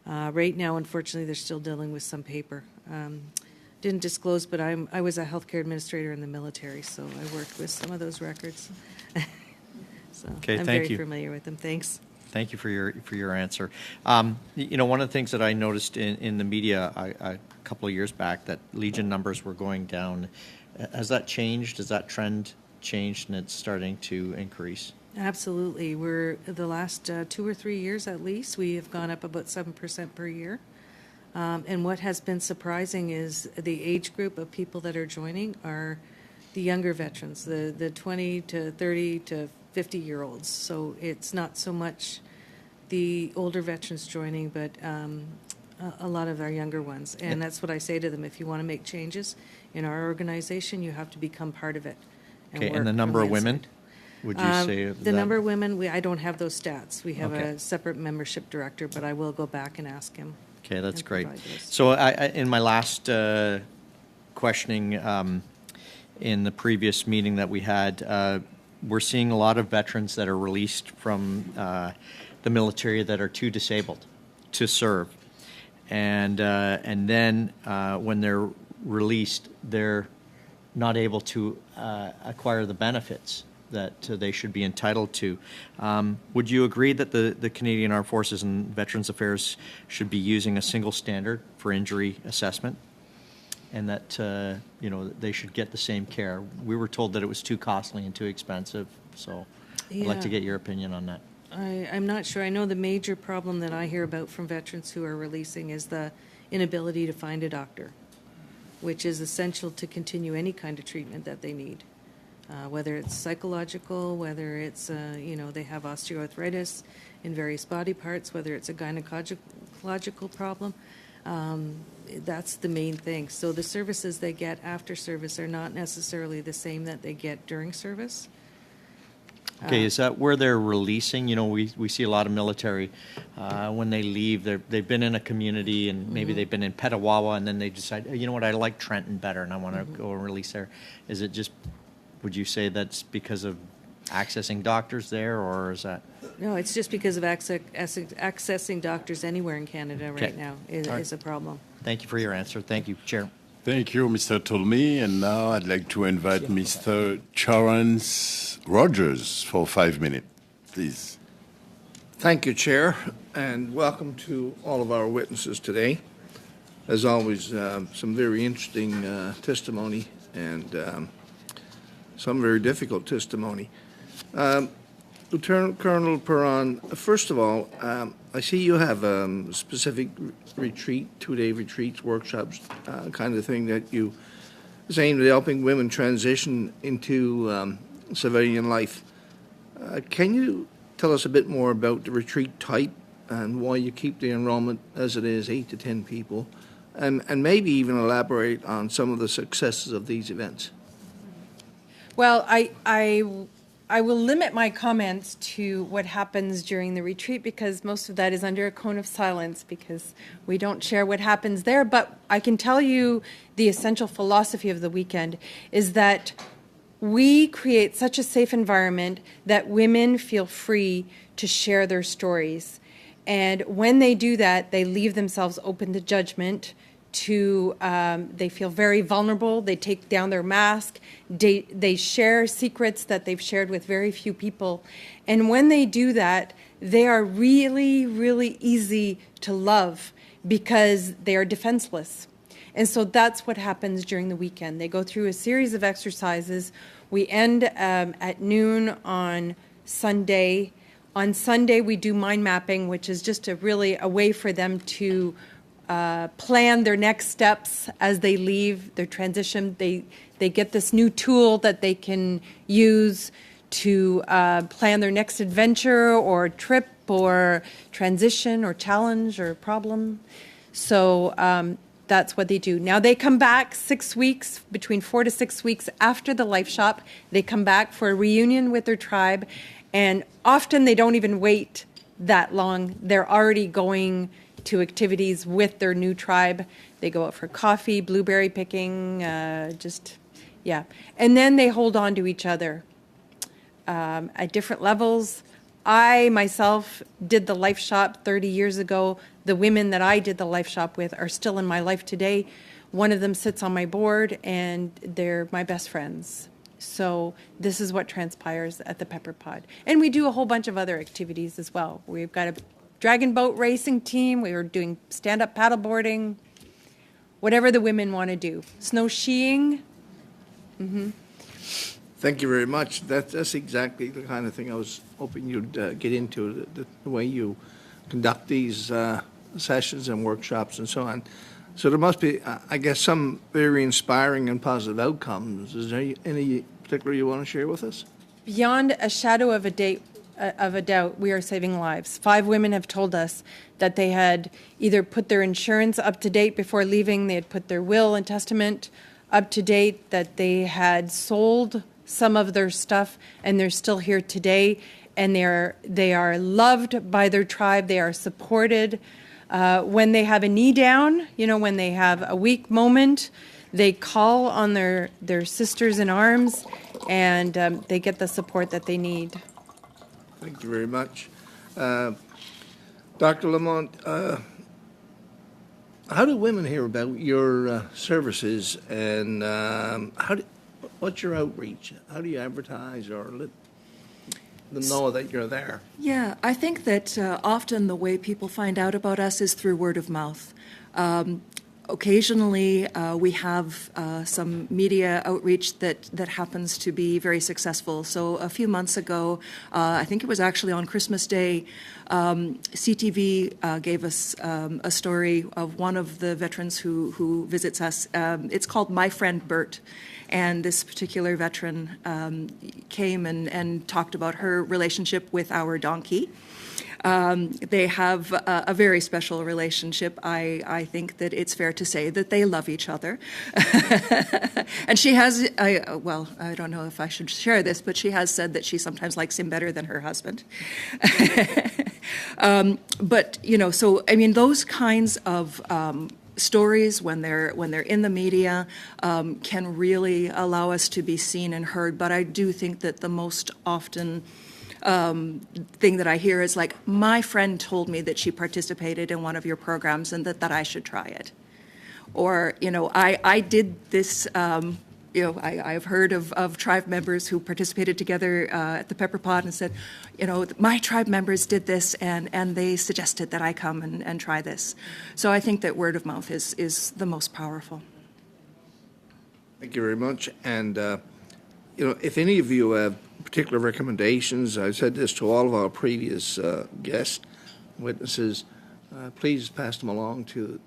Right now, unfortunately, they're still dealing with some paper. Didn't disclose, but I was a healthcare administrator in the military, so I worked with some of those records. So Okay, I'm thank very you. familiar with them. Thanks. Thank you for your answer. You know, one of the things that I noticed in the media a couple of years back, that Legion numbers were going down. Has that changed? Has that trend changed and it's starting to increase? Absolutely. We're the last 2 or 3 years at least, we have gone up about 7% per year. And what has been surprising is the age group of people that are joining are the younger veterans, the 20 to 30 to 50-year-olds. So it's not so much the older veterans joining, but a lot of our younger ones. And that's what I say to them. If you want to make changes in our organization, you have to become part of it. Okay, and the number of women, would you say? The number of women, I don't have those stats. We have Okay. a separate membership director, but I will go back and ask him. Okay, that's and great. provide those. So in my last questioning in the previous meeting that we had, we're seeing a lot of veterans that are released from the military that are too disabled to serve. And then when they're released, they're not able to acquire the benefits that they should be entitled to. Would you agree that the Canadian Armed Forces and Veterans Affairs should be using a single standard for injury assessment, and that you know, they should get the same care? We were told that it was too costly and too expensive, so I'd like to Yeah. get your opinion on that. I'm not sure. I know the major problem that I hear about from veterans who are releasing is the inability to find a doctor, which is essential to continue any kind of treatment that they need. Whether it's psychological, whether it's, you know, they have osteoarthritis in various body parts, whether it's a gynecological problem, that's the main thing. So the services they get after service are not necessarily the same that they get during service. Okay, is that where they're releasing? You know, we see a lot of military, when they leave, they've been in a community and maybe they've been in Petawawa, and then they decide, you know what, I like Trenton better and I want to go and release there. Is it just, would you say that's because of accessing doctors there, or is that? No, it's just because of accessing doctors anywhere in Canada right Okay. now All right. is a problem. Thank you for your answer. Thank you, Chair. Thank you, Mr. Tolmie. And now I'd like to invite Mr. Charles Rogers for 5 minutes, please. Thank you, Chair, and welcome to all of our witnesses today. As always, some very interesting testimony, and some very difficult testimony. Lieutenant Colonel Perron, first of all, I see you have specific retreat, 2-day retreats, workshops, kind of thing that you is aimed at helping women transition into civilian life. Can you tell us a bit more about the retreat type and why you keep the enrollment as it is, 8 to 10 people, and maybe even elaborate on some of the successes of these events? Well, I will limit my comments to what happens during the retreat because most of that is under a cone of silence because we don't share what happens there. But I can tell you the essential philosophy of the weekend is that we create such a safe environment that women feel free to share their stories. And when they do that, they leave themselves open to judgment. They feel very vulnerable. They take down their mask. They share secrets that they've shared with very few people. And when they do that, they are really, really easy to love because they are defenseless. And so that's what happens during the weekend. They go through a series of exercises. We end at noon on Sunday. On Sunday, we do mind mapping, which is just a way for them to plan their next steps as they leave their transition. They get this new tool that they can use to plan their next adventure or trip or transition or challenge or problem. So that's what they do. Now they come back 6 weeks, between 4 to 6 weeks after the Life Shop. They come back for a reunion with their tribe, and often they don't even wait that long. They're already going to activities with their new tribe. They go out for coffee, blueberry picking, and then they hold on to each other at different levels. I myself did the Life Shop 30 years ago. The women that I did the Life Shop with are still in my life today. One of them sits on my board, and they're my best friends. So this is what transpires at the Pepper Pod. And we do a whole bunch of other activities as well. We've got a dragon boat racing team. We were doing stand-up paddleboarding, whatever the women want to do. Snow skiing. Mm-hmm. Thank you very much. That's exactly the kind of thing I was hoping you'd get into, the way you conduct these sessions and workshops and so on. So there must be, I guess, some very inspiring and positive outcomes. Is there any particular you want to share with us? Beyond a shadow of a doubt, we are saving lives. 5 women have told us that they had either put their insurance up to date before leaving, they had put their will and testament up to date, that they had sold some of their stuff, and they're still here today, and they are loved by their tribe. They are supported. When they have a knee down, when they have a weak moment, they call on their sisters in arms, and they get the support that they need. Thank you very much. Dr. Lamont, how do women hear about your services, and what's your outreach? How do you advertise or let them know that you're there? Yeah, I think that often the way people find out about us is through word of mouth. Occasionally, we have some media outreach that happens to be very successful. So a few months ago, I think it was actually on Christmas Day, CTV gave us a story of one of the veterans who visits us. It's called My Friend Bert. And this particular veteran came and talked about her relationship with our donkey. They have a very special relationship. I think that it's fair to say that they love each other. And she has, I don't know if I should share this, but she has said that she sometimes likes him better than her husband. But, so, I mean, those kinds of stories when they're in the media can really allow us to be seen and heard. But I do think that the most often thing that I hear is like, my friend told me that she participated in one of your programs and that I should try it. Or, I did this, I've heard of tribe members who participated together at the Pepper Pod and said, my tribe members did this and they suggested that I come and try this. So I think that word of mouth is the most powerful. Thank you very much. And if any of you have particular recommendations, I've said this to all of our previous guests, witnesses, please pass them along to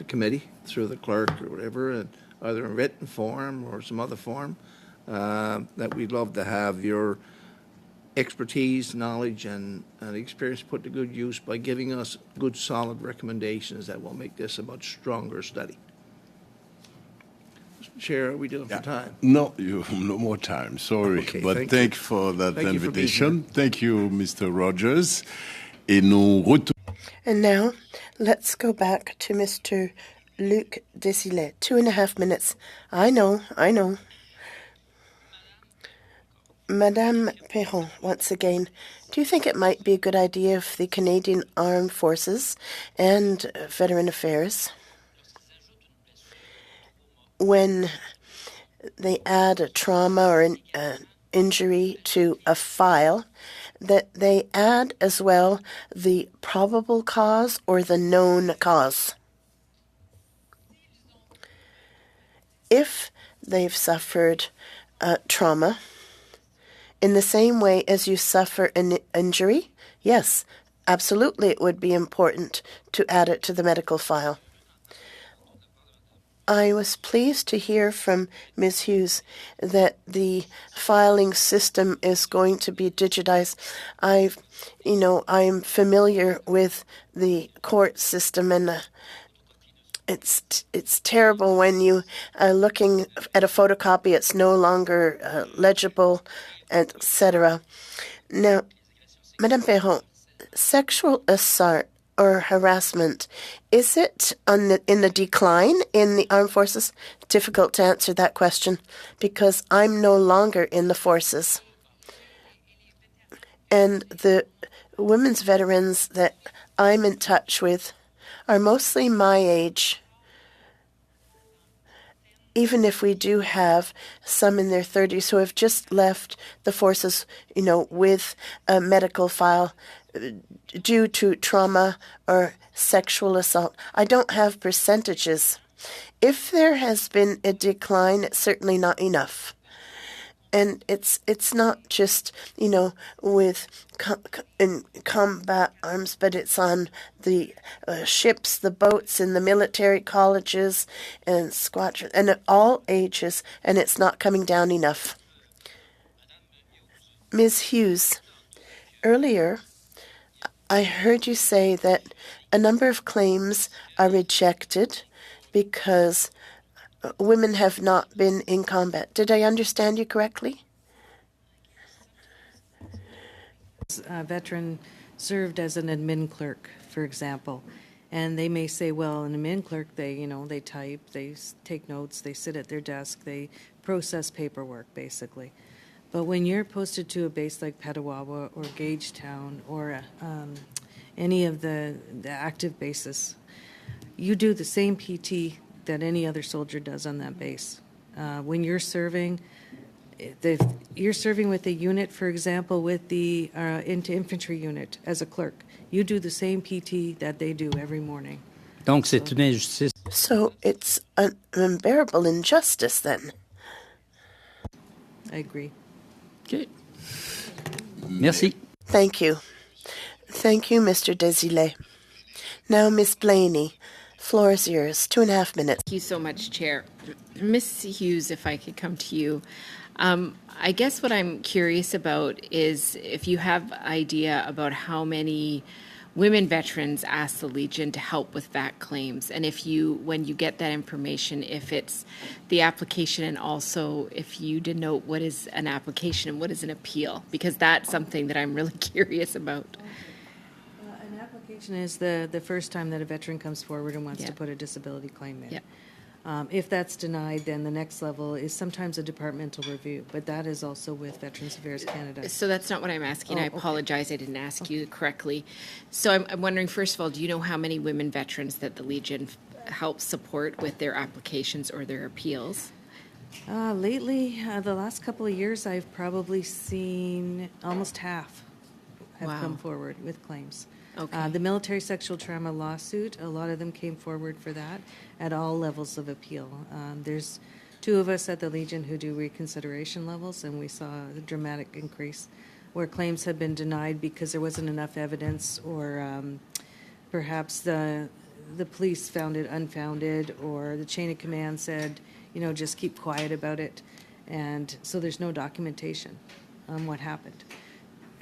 committee through the clerk or whatever, and either in written form or some other form. That we'd love to have your expertise, knowledge, and experience put to good use by giving us good, solid recommendations that will make this a much stronger study. Mr. Chair, are we doing for time? No, you no more time. Sorry, Okay, but thank you for that Thank you for being invitation. Thank you, Mr. Rogers. Et nous And now, let's go back to Mr. Luc Desilets. 2.5 minutes. I know. Madame Perron, once again, do you think it might be a good idea if the Canadian Armed Forces and Veteran Affairs, when they add a trauma or an injury to a file, that they add as well the probable cause or the known cause? If they've suffered trauma, in the same way as you suffer an injury, yes, absolutely it would be important to add it to the medical file. I was pleased to hear from Ms. Hughes that the filing system is going to be digitized. I'm familiar with the court system, and it's terrible when you are looking at a photocopy, it's no longer legible, etc. Now, Madame Perron, sexual assault or harassment, is it in the decline in the armed forces? Difficult to answer that question because I'm no longer in the forces. And the women's veterans that I'm in touch with are mostly my age. Even if we do have some in their 30s who have just left the forces, with a medical file due to trauma or sexual assault. I don't have percentages. If there has been a decline, it's certainly not enough. And it's not just, with in combat arms, but it's on the ships, the boats, in the military colleges and squadrons, and at all ages, and it's not coming down enough. Ms. Hughes, earlier I heard you say that a number of claims are rejected because women have not been in combat. Did I understand you correctly? A veteran served as an admin clerk, for example, and they may say, well, an admin clerk, they type, they take notes, they sit at their desk, they process paperwork, basically. But when you're posted to a base like Petawawa or Gagetown or any of the active bases, you do the same PT that any other soldier does on that base. When you're serving, if you're serving with a unit, for example, with the infantry unit as a clerk, you do the same PT that they do every morning. Donc, c'est une injustice. So it's an unbearable injustice then. I agree. Okay. Merci. Thank you. Thank you, Mr. Desilets. Now, Miss Blaney, floor is yours. 2.5 minutes. Thank you so much, Chair. Ms. Hughes, if I could come to you. I guess what I'm curious about is if you have idea about how many women veterans ask the Legion to help with VAC claims, and if you, when you get that information, if it's the application and also if you denote what is an application and what is an appeal, because that's something that I'm really curious about. An application is the first time that a veteran comes forward and wants to put a disability claim in. Yeah. If that's denied, then the next level is sometimes a departmental review, but that is also with Veterans Affairs Canada. So that's not what I'm asking. Oh, I okay. apologize. I didn't ask you correctly. So I'm wondering, first of all, do you know how many women veterans that the Legion helps support with their applications or their appeals? Lately, the last couple of years, I've probably seen almost half have Wow. come forward with claims. Okay. The military sexual trauma lawsuit, a lot of them came forward for that at all levels of appeal. There's two of us at the Legion who do reconsideration levels, and we saw a dramatic increase where claims had been denied because there wasn't enough evidence, or perhaps the police found it unfounded, or the chain of command said, just keep quiet about it. And so there's no documentation on what happened.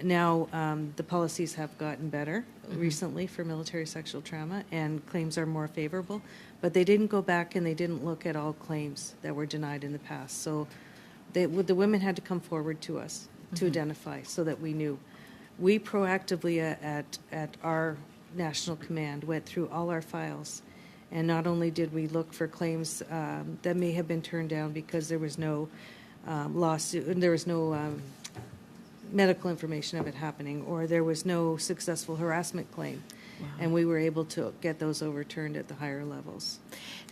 Now, the policies have gotten better recently for military sexual trauma, and claims are more favorable, but they didn't go back and they didn't look at all claims that were denied in the past. So the women had to come forward to us to identify so that we knew. We proactively at our national command went through all our files, and not only did we look for claims that may have been turned down because there was no lawsuit, there was no medical information of it happening, or there was no successful harassment claim. Wow. And we were able to get those overturned at the higher levels.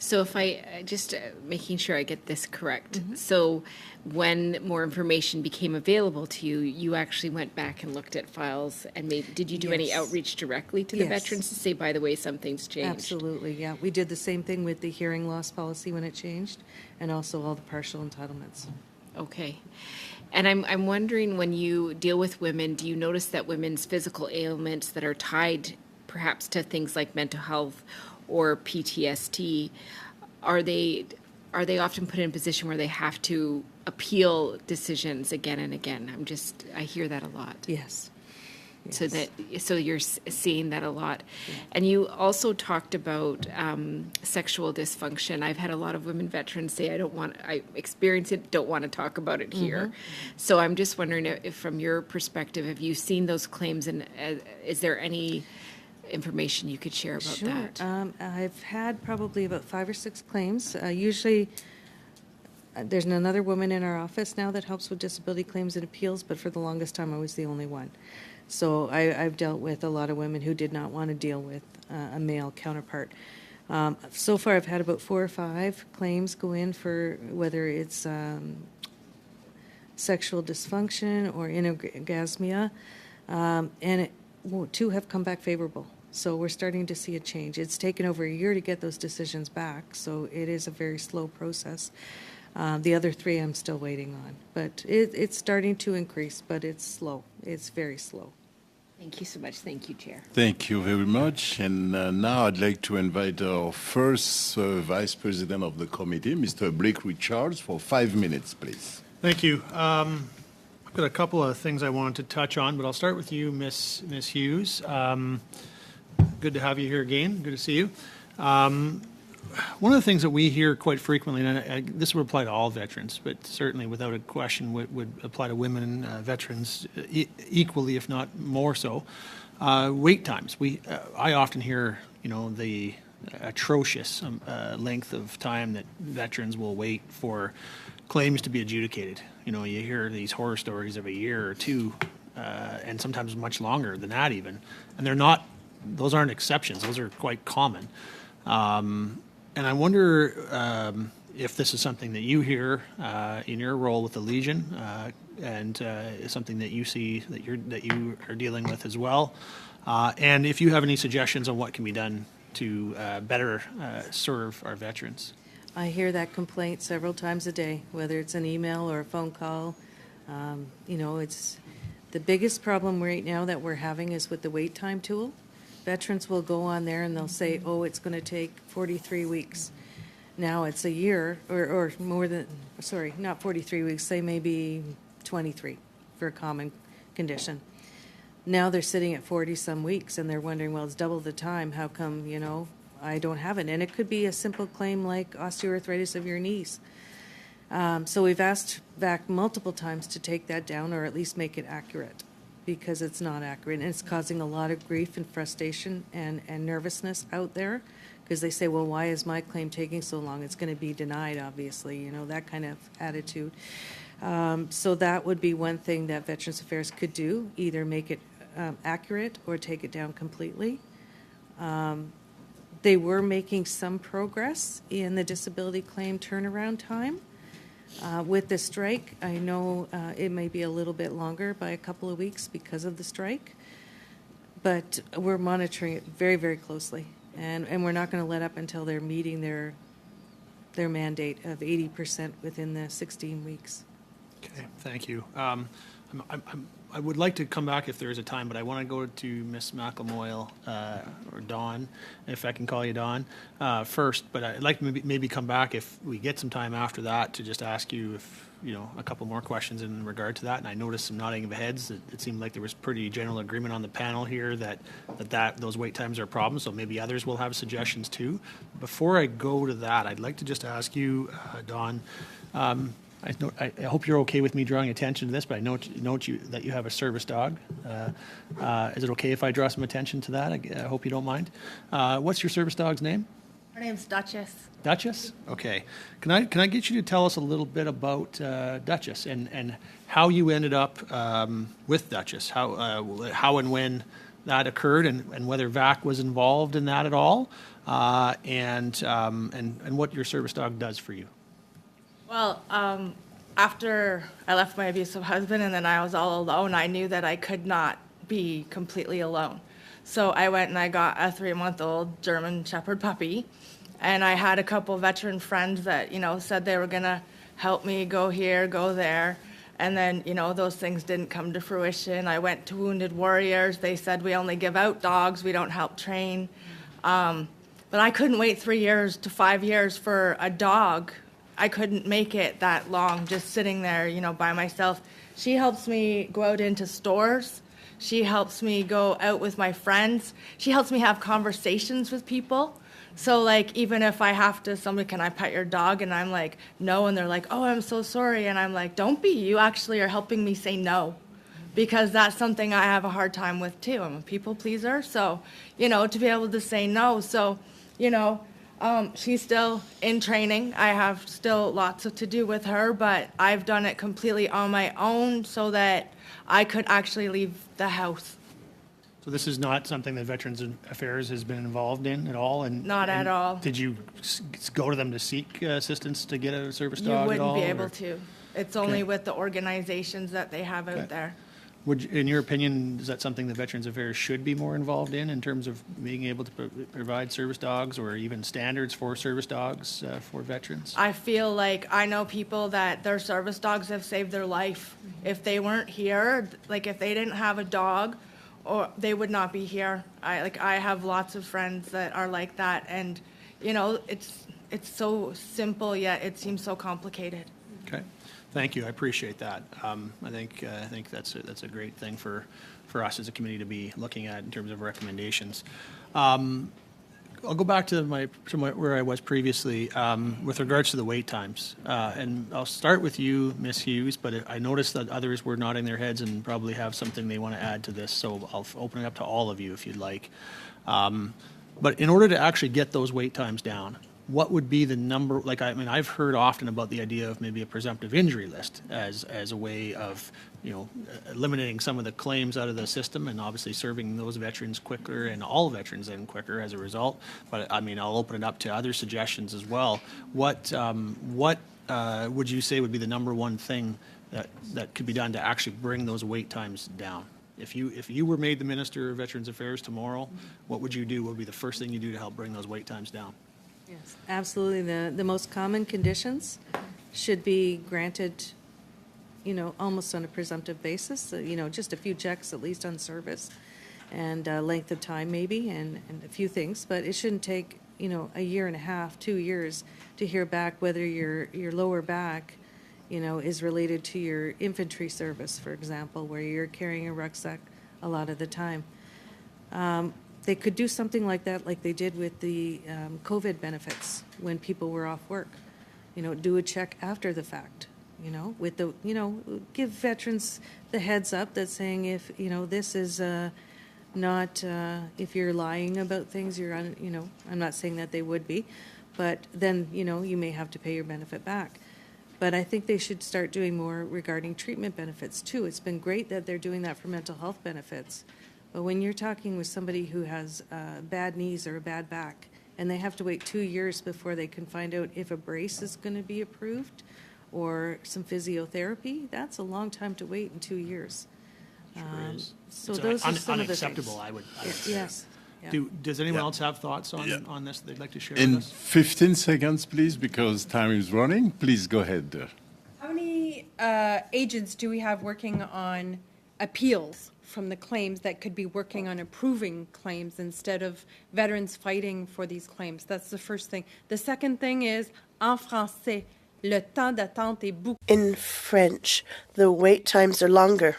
So if I, just making sure I get this correct, so when more information became available to you, you actually went back and looked at files, and did you do any outreach directly to the veterans to say, by the way, something's changed? Absolutely, yeah. We did the same thing with the hearing loss policy when it changed, and also all the partial entitlements. Okay. And I'm wondering, when you deal with women, do you notice that women's physical ailments that are tied perhaps to things like mental health or PTSD, are they often put in a position where they have to appeal decisions again and again? I hear that a lot. Yes. So you're seeing that a lot. Yeah. And you also talked about sexual dysfunction. I've had a lot of women veterans say, I experience it, don't want to talk about it here. So I'm just wondering if from your perspective, have you seen those claims, and is there any information you could share about that? I've had probably about 5 or 6 claims. Usually there's another woman in our office now that helps with disability claims and appeals, but for the longest time I was the only one. So I've dealt with a lot of women who did not want to deal with a male counterpart. So far I've had about 4 or 5 claims go in for whether it's sexual dysfunction or anorgasmia, and 2 have come back favorable. So we're starting to see a change. It's taken over a year to get those decisions back, so it is a very slow process. The other 3 I'm still waiting on. But it's starting to increase, but it's slow. It's very slow. Thank you so much. Thank you, Chair. Thank you very much. And now I'd like to invite our first Vice President of the committee, Mr. Blake Richards, for 5 minutes, please. Thank you. I've got a couple of things I wanted to touch on, but I'll start with you, Miss Hughes. Good to have you here again. Good to see you. One of the things that we hear quite frequently, and this would apply to all veterans, but certainly without a question would apply to women veterans equally, if not more so, wait times. I often hear, the atrocious length of time that veterans will wait for claims to be adjudicated. You hear these horror stories of a year or 2, and sometimes much longer than that even. And those aren't exceptions. Those are quite common. And I wonder if this is something that you hear in your role with the Legion, and is something that you see that you are dealing with as well, and if you have any suggestions on what can be done to better serve our veterans. I hear that complaint several times a day, whether it's an email or a phone call. It's the biggest problem right now that we're having is with the wait time tool. Veterans will go on there and they'll say, it's going to take 43 weeks. Now it's a year or more than, not 43 weeks, say maybe 23 for a common condition. Now they're sitting at 40-some weeks and they're wondering, well, it's double the time. How come, I don't have it? And it could be a simple claim like osteoarthritis of your knees. So we've asked VAC multiple times to take that down or at least make it accurate, because it's not accurate, and it's causing a lot of grief and frustration and nervousness out there, because they say, well, why is my claim taking so long? It's going to be denied, obviously, that kind of attitude. So that would be one thing that Veterans Affairs could do, either make it accurate or take it down completely. They were making some progress in the disability claim turnaround time. With the strike, I know it may be a little bit longer by a couple of weeks because of the strike, but we're monitoring it very, very closely, and we're not going to let up until they're meeting their their mandate of 80% within the 16 weeks. Okay, thank you. I would like to come back if there is a time, but I want to go to Ms. McLemoyle or Dawn, if I can call you Dawn, first. But I'd like to maybe come back if we get some time after that to just ask you if, a couple more questions in regard to that. And I noticed some nodding of heads. It seemed like there was pretty general agreement on the panel here that those wait times are a problem. So maybe others will have suggestions too. Before I go to that, I'd like to just ask you, Dawn. I hope you're okay with me drawing attention to this, but I note that you have a service dog. Is it okay if I draw some attention to that? I hope you don't mind. What's your service dog's name? Her name's Duchess. Duchess? Okay. Can I get you to tell us a little bit about Duchess and how you ended up with Duchess? How and when that occurred, and whether VAC was involved in that at all, and what your service dog does for you. Well, after I left my abusive husband and then I was all alone, I knew that I could not be completely alone. So I went and I got a 3-month-old German Shepherd puppy. And I had a couple veteran friends that, said they were going to help me go here, go there. And then, those things didn't come to fruition. I went to Wounded Warriors. They said, we only give out dogs. We don't help train. But I couldn't wait 3 years to 5 years for a dog. I couldn't make it that long just sitting there, by myself. She helps me go out into stores. She helps me go out with my friends. She helps me have conversations with people. So, like, even if I have to, somebody, can I pet your dog? And I'm like, no. And they're like, oh, I'm so sorry. And I'm like, don't be. You actually are helping me say no. Because that's something I have a hard time with, too. I'm a people pleaser. So, to be able to say no. So, she's still in training. I have still lots to do with her, but I've done it completely on my own so that I could actually leave the house. So this is not something that Veterans Affairs has been involved in at all? Not at all. Did you go to them to seek assistance to get a service dog at all? You wouldn't be able to. It's only with the organizations that they have out there. In your opinion, is that something that Veterans Affairs should be more involved in terms of being able to provide service dogs or even standards for service dogs for veterans? I feel like I know people that their service dogs have saved their life. If they weren't here, like if they didn't have a dog, or they would not be here. I have lots of friends that are like that, and it's so simple yet it seems so complicated. Okay. Thank you. I appreciate that. I think that's a great thing for us as a committee to be looking at in terms of recommendations. I'll go back to where I was previously with regards to the wait times, and I'll start with you, Ms. Hughes. But I noticed that others were nodding their heads and probably have something they want to add to this. So I'll open it up to all of you if you'd like. But in order to actually get those wait times down, what would be the number? I've heard often about the idea of maybe a presumptive injury list as a way of, eliminating some of the claims out of the system and obviously serving those veterans quicker and all veterans in quicker as a result. But I'll open it up to other suggestions as well. What would you say would be the number one thing that could be done to actually bring those wait times down? If you were made the Minister of Veterans Affairs tomorrow, what would you do? What would be the first thing you do to help bring those wait times down? Yes, absolutely. The most common conditions should be granted, almost on a presumptive basis. Just a few checks at least on service and length of time maybe and a few things. But it shouldn't take, a year and a half, 2 years to hear back whether your lower back, is related to your infantry service, for example, where you're carrying a rucksack a lot of the time. They could do something like that, like they did with the COVID benefits when people were off work. Do a check after the fact. Give veterans the heads up that's saying if this is not if you're lying about things, I'm not saying that they would be, but then you may have to pay your benefit back. But I think they should start doing more regarding treatment benefits too. It's been great that they're doing that for mental health benefits. But when you're talking with somebody who has bad knees or a bad back, and they have to wait 2 years before they can find out if a brace is going to be approved or some physiotherapy, that's a long time to wait in 2 years. Sure is. So those are some of the things. Unacceptable, I would Yes. Does anyone else have thoughts on this they'd like to share In with us? 15 seconds, please, because time is running. Please go ahead. How many agents do we have working on appeals from the claims that could be working on approving claims instead of veterans fighting for these claims? That's the first thing. The second thing is, en français, le temps d'attente est beaucoup. In French, the wait times are longer.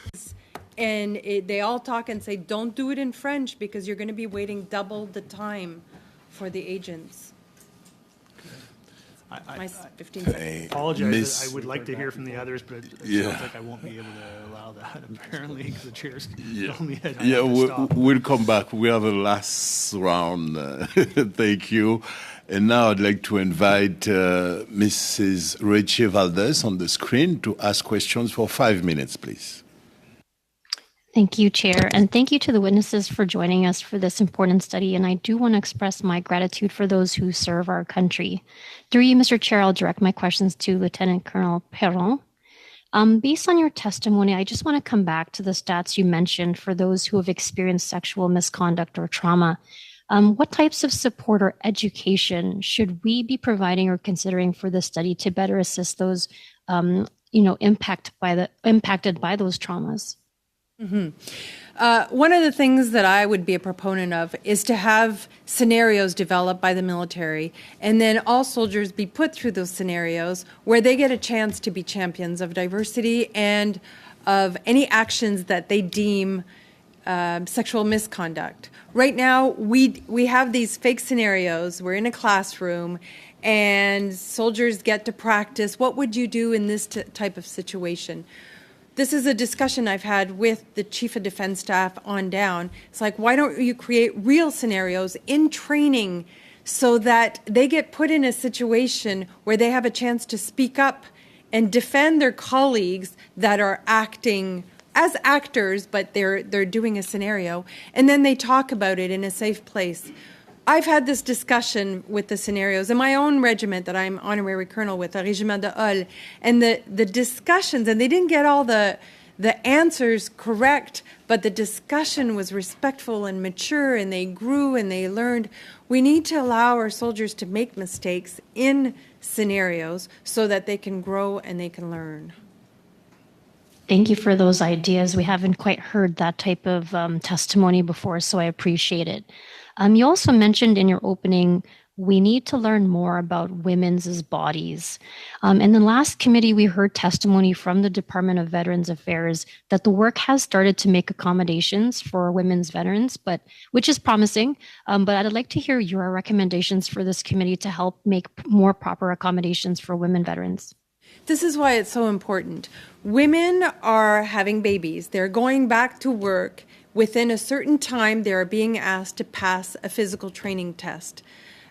And they all talk and say, don't do it in French because you're going to be waiting double the time for the agents. My 15 seconds. Apologize. I would like to hear from the others, but it sounds like I won't be able to allow that, apparently, because the chair's told me that I have to stop. We'll come back. We have a last round. Thank you. And now I'd like to invite Mrs. Rachel Valdez on the screen to ask questions for 5 minutes, please. Thank you, Chair, and thank you to the witnesses for joining us for this important study. And I do want to express my gratitude for those who serve our country. Through you, Mr. Chair, I'll direct my questions to Lieutenant Colonel Perron. Based on your testimony, I just want to come back to the stats you mentioned for those who have experienced sexual misconduct or trauma. What types of support or education should we be providing or considering for this study to better assist those, impacted by those traumas? One of the things that I would be a proponent of is to have scenarios developed by the military, and then all soldiers be put through those scenarios where they get a chance to be champions of diversity and of any actions that they deem sexual misconduct. Right now, we have these fake scenarios. We're in a classroom, and soldiers get to practice. What would you do in this type of situation? This is a discussion I've had with the Chief of Defense Staff on down. It's like, why don't you create real scenarios in training so that they get put in a situation where they have a chance to speak up and defend their colleagues that are acting as actors, but they're doing a scenario, and then they talk about it in a safe place. I've had this discussion with the scenarios in my own regiment that I'm honorary colonel with, the Régiment de Hull, and the discussions, and they didn't get all the answers correct, but the discussion was respectful and mature, and they grew and they learned. We need to allow our soldiers to make mistakes in scenarios so that they can grow and they can learn. Thank you for those ideas. We haven't quite heard that type of testimony before, so I appreciate it. You also mentioned in your opening, we need to learn more about women's bodies. In the last committee, we heard testimony from the Department of Veterans Affairs that the work has started to make accommodations for women's veterans, which is promising. But I'd like to hear your recommendations for this committee to help make more proper accommodations for women veterans. This is why it's so important. Women are having babies. They're going back to work. Within a certain time, they are being asked to pass a physical training test,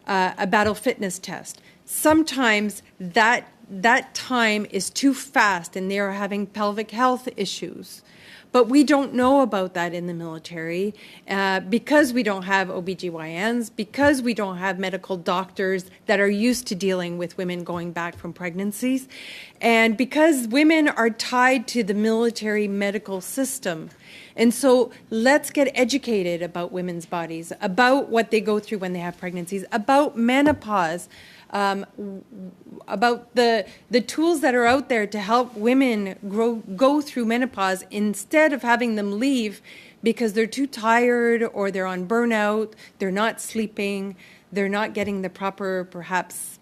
a battle fitness test. Sometimes that time is too fast and they are having pelvic health issues. But we don't know about that in the military because we don't have OBGYNs, because we don't have medical doctors that are used to dealing with women going back from pregnancies, and because women are tied to the military medical system. And so let's get educated about women's bodies, about what they go through when they have pregnancies, about menopause, about the tools that are out there to help women go through menopause instead of having them leave because they're too tired or they're on burnout, they're not sleeping, they're not getting the proper, perhaps,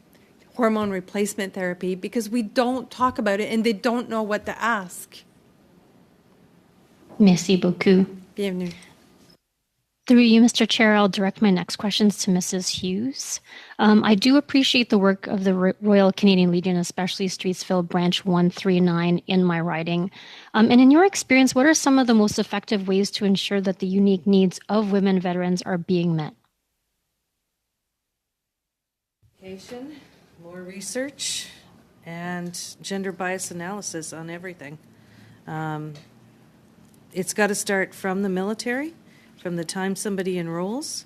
hormone replacement therapy because we don't talk about it and they don't know what to ask. Merci beaucoup. Bienvenue. Through you, Mr. Chair, I'll direct my next questions to Mrs. Hughes. I do appreciate the work of the Royal Canadian Legion, especially Streetsville Branch 139 in my riding. And in your experience, what are some of the most effective ways to ensure that the unique needs of women veterans are being met? Education, more research, and gender bias analysis on everything. It's got to start from the military, from the time somebody enrolls,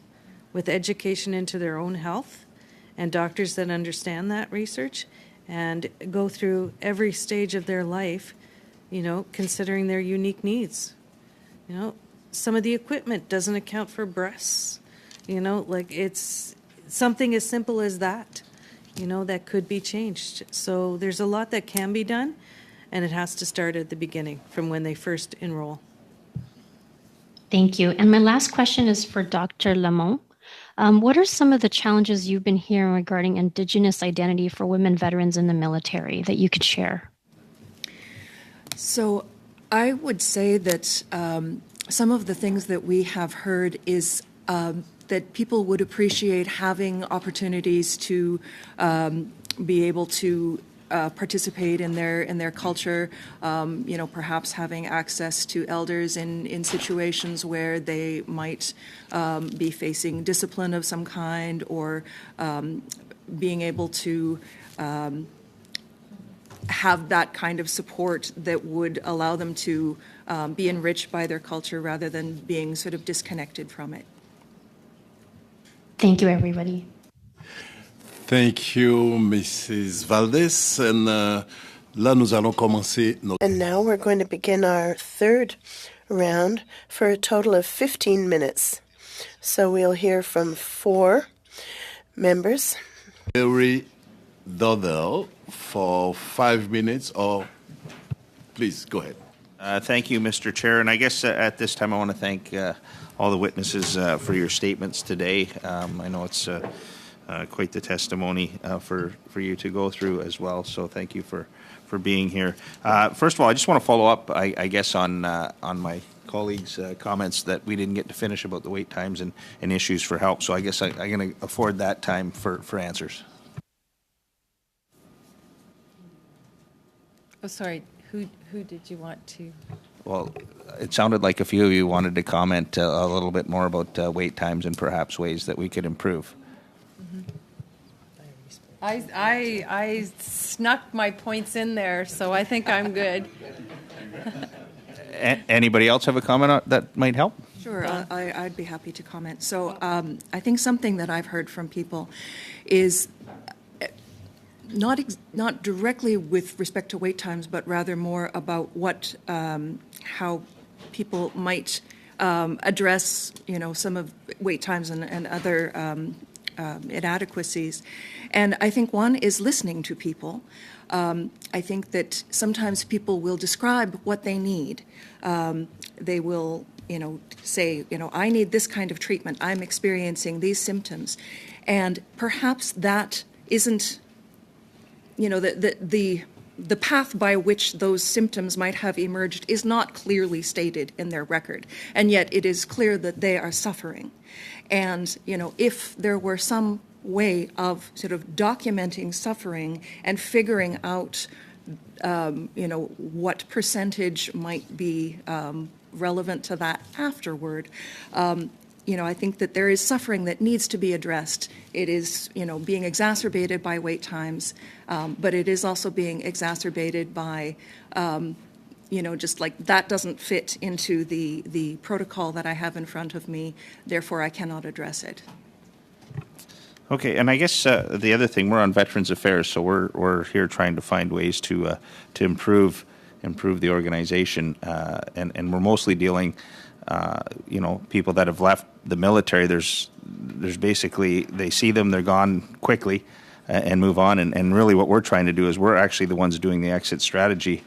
with education into their own health, and doctors that understand that research, and go through every stage of their life, considering their unique needs. Some of the equipment doesn't account for breasts. You know, like it's something as simple as that, you know, that could be changed. So there's a lot that can be done, and it has to start at the beginning from when they first enroll. Thank you. And my last question is for Dr. Lamont. What are some of the challenges you've been hearing regarding Indigenous identity for women veterans in the military that you could share? So I would say that some of the things that we have heard is that people would appreciate having opportunities to be able to participate in their culture, you know, perhaps having access to elders in situations where they might be facing discipline of some kind, or being able to have that kind of support that would allow them to be enriched by their culture rather than being sort of disconnected from it. Thank you, everybody. Thank you, Mrs. Valdez. And là, nous allons commencer notre... And now we're going to begin our third round for a total of 15 minutes. So we'll hear from 4 members. Mary Dodell for 5 minutes, or please go ahead. Thank you, Mr. Chair. And I guess at this time I want to thank all the witnesses for your statements today. I know it's quite the testimony for you to go through as well. So thank you for being here. First of all, I just want to follow up, I guess, on my colleagues' comments that we didn't get to finish about the wait times and issues for help. So I guess I'm going to afford that time for answers. Oh, sorry. Who did you want to? Well, it sounded like a few of you wanted to comment a little bit more about wait times and perhaps ways that we could improve. I snuck my points in there, so I think I'm good. Anybody else have a comment that might help? Sure, I'd be happy to comment. So I think something that I've heard from people is not directly with respect to wait times, but rather more about how people might address, you know, some of wait times and other inadequacies. And I think one is listening to people. I think that sometimes people will describe what they need. They will, you know, say, you know, I need this kind of treatment. I'm experiencing these symptoms. And perhaps that isn't, you know, the path by which those symptoms might have emerged is not clearly stated in their record. And yet it is clear that they are suffering. And, you know, if there were some way of sort of documenting suffering and figuring out, you know, what percentage might be relevant to that afterward, you know, I think that there is suffering that needs to be addressed. It is, you know, being exacerbated by wait times, but it is also being exacerbated by, you know, just like that doesn't fit into the protocol that I have in front of me, therefore I cannot address it. Okay, and I guess the other thing, we're on Veterans Affairs, so we're here trying to find ways to improve the organization, and we're mostly dealing, you know, people that have left the military. There's basically, they see them, they're gone quickly, and move on. And really, what we're trying to do is we're actually the ones doing the exit strategy.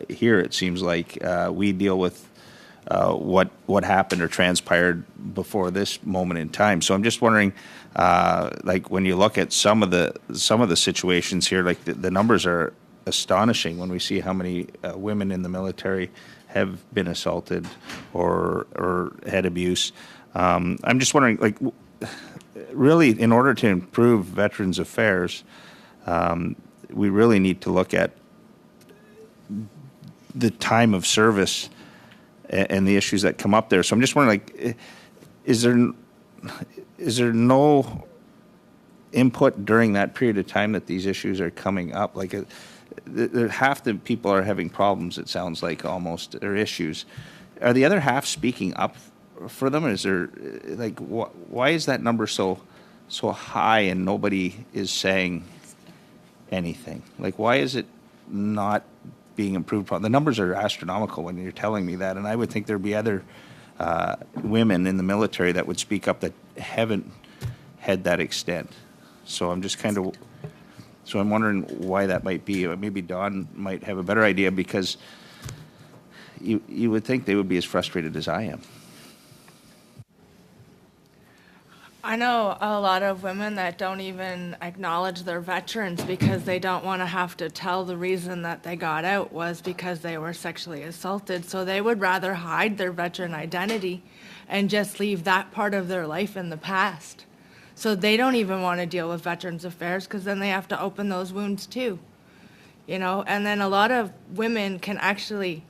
Here, it seems like we deal with what happened or transpired before this moment in time. So I'm just wondering, like when you look at some of the situations here, like the numbers are astonishing when we see how many women in the military have been assaulted or had abuse. I'm just wondering, like, really, in order to improve Veterans Affairs, we really need to look at the time of service and the issues that come up there. So I'm just wondering, like, is there no input during that period of time that these issues are coming up? Like, half the people are having problems, it sounds like, almost, or issues. Are the other half speaking up for them? Is there, like, why is that number so high and nobody is saying anything? Like, why is it not being improved upon? The numbers are astronomical when you're telling me that, and I would think there'd be other women in the military that would speak up that haven't had that extent. So I'm just kind of, so I'm wondering why that might be. Maybe Dawn might have a better idea, because you would think they would be as frustrated as I am. I know a lot of women that don't even acknowledge their veterans because they don't want to have to tell the reason that they got out was because they were sexually assaulted. So they would rather hide their veteran identity and just leave that part of their life in the past. So they don't even want to deal with Veterans Affairs because then they have to open those wounds too. You know, and then a lot of women can actually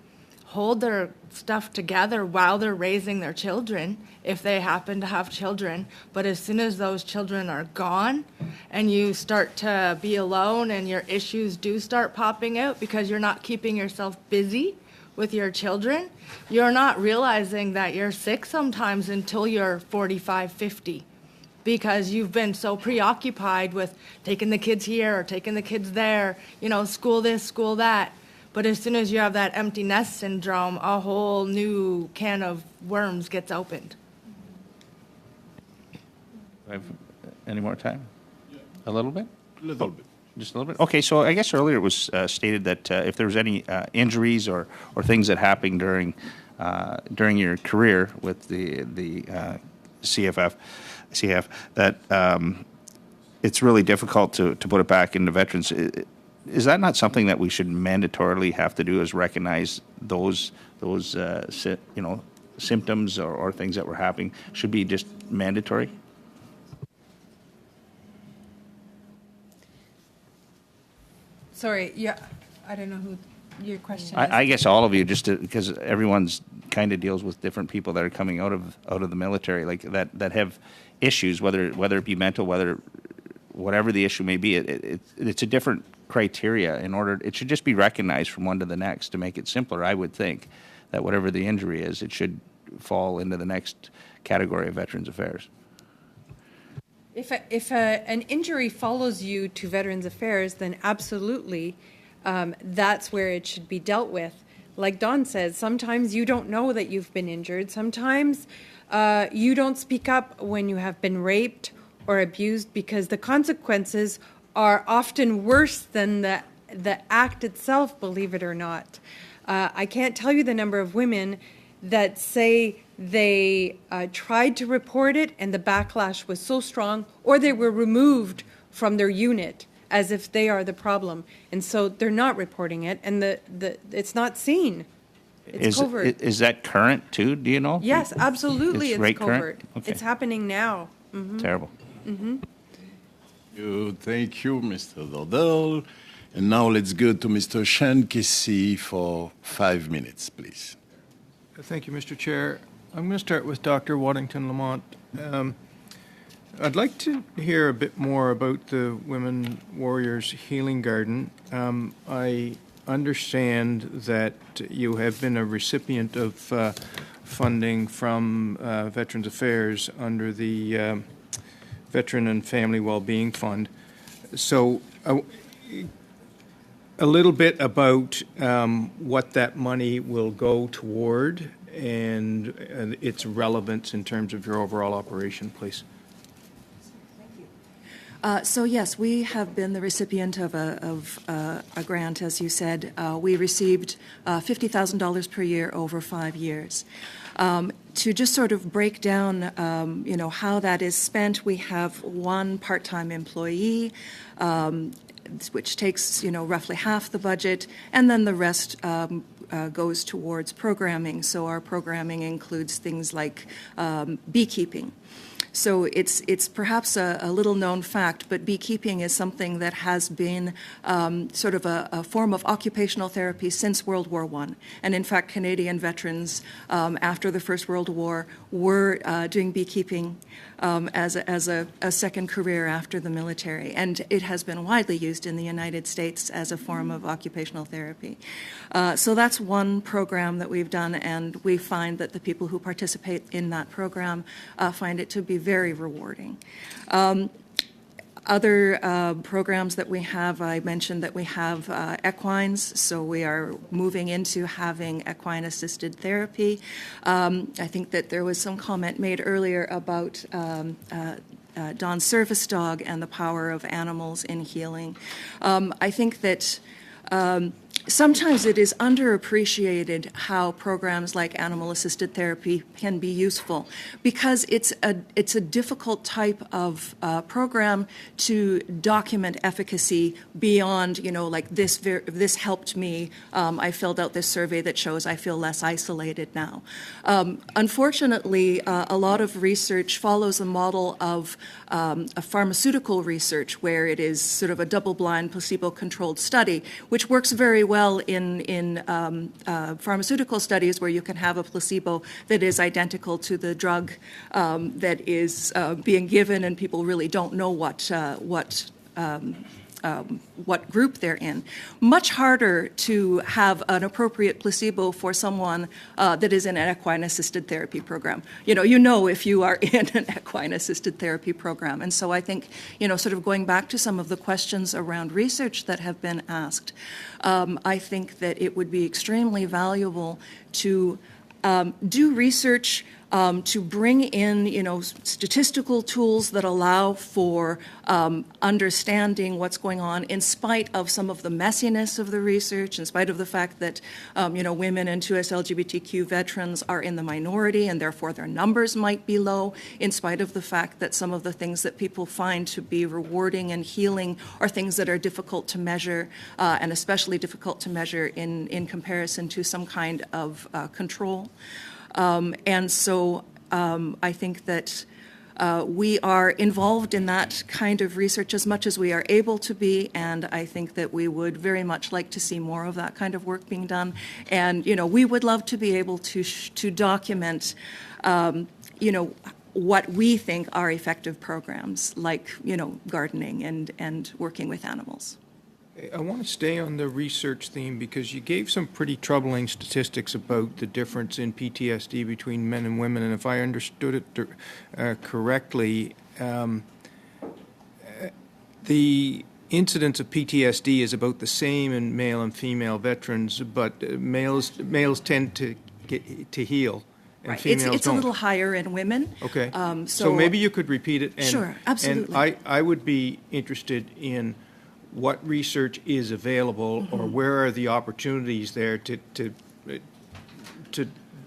hold their stuff together while they're raising their children, if they happen to have children. But as soon as those children are gone and you start to be alone and your issues do start popping out because you're not keeping yourself busy with your children, you're not realizing that you're sick sometimes until you're 45, 50. Because you've been so preoccupied with taking the kids here or taking the kids there, you know, school this, school that. But as soon as you have that empty nest syndrome, a whole new can of worms gets opened. Do I have any more time? Yeah. A little bit? A little bit. Just a little bit? Okay, so I guess earlier it was stated that if there was any injuries or things that happened during your career with the CF, that it's really difficult to put it back into veterans. Is that not something that we should mandatorily have to do, is recognize those symptoms or things that were happening? Should be just mandatory? Sorry, yeah, I don't know who your question is. I guess all of you, just because everyone's kind of deals with different people that are coming out of the military, like that have issues, whether it be mental, whatever the issue may be. It's a different criteria. It should just be recognized from one to the next to make it simpler. I would think that whatever the injury is, it should fall into the next category of Veterans Affairs. If an injury follows you to Veterans Affairs, then absolutely, that's where it should be dealt with. Like Dawn says, sometimes you don't know that you've been injured. Sometimes you don't speak up when you have been raped or abused, because the consequences are often worse than the act itself, believe it or not. I can't tell you the number of women that say they tried to report it and the backlash was so strong, or they were removed from their unit as if they are the problem. And so they're not reporting it, and it's not seen. It's covert. Is that current too? Do you know? Yes, absolutely, it's right covert. Okay. It's happening now. Mm-hmm. Terrible. Mm-hmm. Thank you, Mr. Dordel. And now let's go to Mr. Shankisi for 5 minutes, please. Thank you, Mr. Chair. I'm going to start with Dr. Waddington Lamont. I'd like to hear a bit more about the Women Warriors Healing Garden. I understand that you have been a recipient of funding from Veterans Affairs under the Veteran and Family Wellbeing Fund. So a little bit about what that money will go toward and its relevance in terms of your overall operation, please. So yes, we have been the recipient of a grant, as you said. We received $50,000 per year over 5 years. To just sort of break down, how that is spent, we have one part-time employee, which takes, roughly half the budget, and then the rest goes towards programming. So our programming includes things like beekeeping. So it's perhaps a little known fact, but beekeeping is something that has been sort of a form of occupational therapy since World War I. And in fact, Canadian veterans after the First World War were doing beekeeping as a second career after the military. And it has been widely used in the United States as a form of occupational therapy. So that's one program that we've done, and we find that the people who participate in that program find it to be very rewarding. Other programs that we have, I mentioned that we have equines, so we are moving into having equine-assisted therapy. I think that there was some comment made earlier about Dawn's service dog and the power of animals in healing. I think that sometimes it is underappreciated how programs like animal-assisted therapy can be useful, because it's a difficult type of program to document efficacy beyond, like this helped me. I filled out this survey that shows I feel less isolated now. Unfortunately, a lot of research follows a model of a pharmaceutical research where it is sort of a double-blind, placebo-controlled study, which works very well in pharmaceutical studies where you can have a placebo that is identical to the drug that is being given, and people really don't know what group they're in. Much harder to have an appropriate placebo for someone that is in an equine-assisted therapy program. You know if you are in an equine-assisted therapy program. And so I think, sort of going back to some of the questions around research that have been asked, I think that it would be extremely valuable to do research to bring in, statistical tools that allow for understanding what's going on in spite of some of the messiness of the research, in spite of the fact that, women and 2S LGBTQ veterans are in the minority and therefore their numbers might be low, in spite of the fact that some of the things that people find to be rewarding and healing are things that are difficult to measure, and especially difficult to measure in comparison to some kind of control. And so I think that we are involved in that kind of research as much as we are able to be, and I think that we would very much like to see more of that kind of work being done. And, we would love to be able to document, what we think are effective programs, like, gardening and working with animals. I want to stay on the research theme because you gave some pretty troubling statistics about the difference in PTSD between men and women, and if I understood it correctly, the incidence of PTSD is about the same in male and female veterans, but males tend to heal. And right. Females it's don't. a little higher in women. Okay. So maybe you could repeat it. And, sure, absolutely. And I would be interested in what research is available, or where are the opportunities there to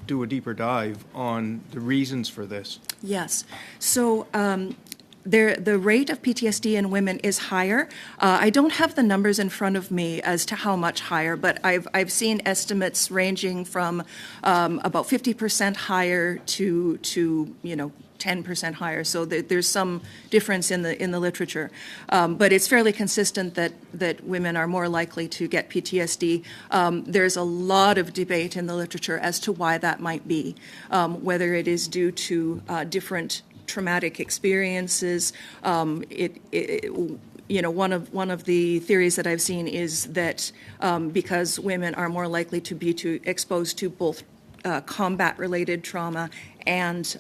do a deeper dive on the reasons for this? Yes. So the rate of PTSD in women is higher. I don't have the numbers in front of me as to how much higher, but I've seen estimates ranging from about 50% higher to 10% higher. So there's some difference in the literature, but it's fairly consistent that women are more likely to get PTSD. There's a lot of debate in the literature as to why that might be, whether it is due to different traumatic experiences. One of the theories that I've seen is that because women are more likely to be exposed to both combat-related trauma and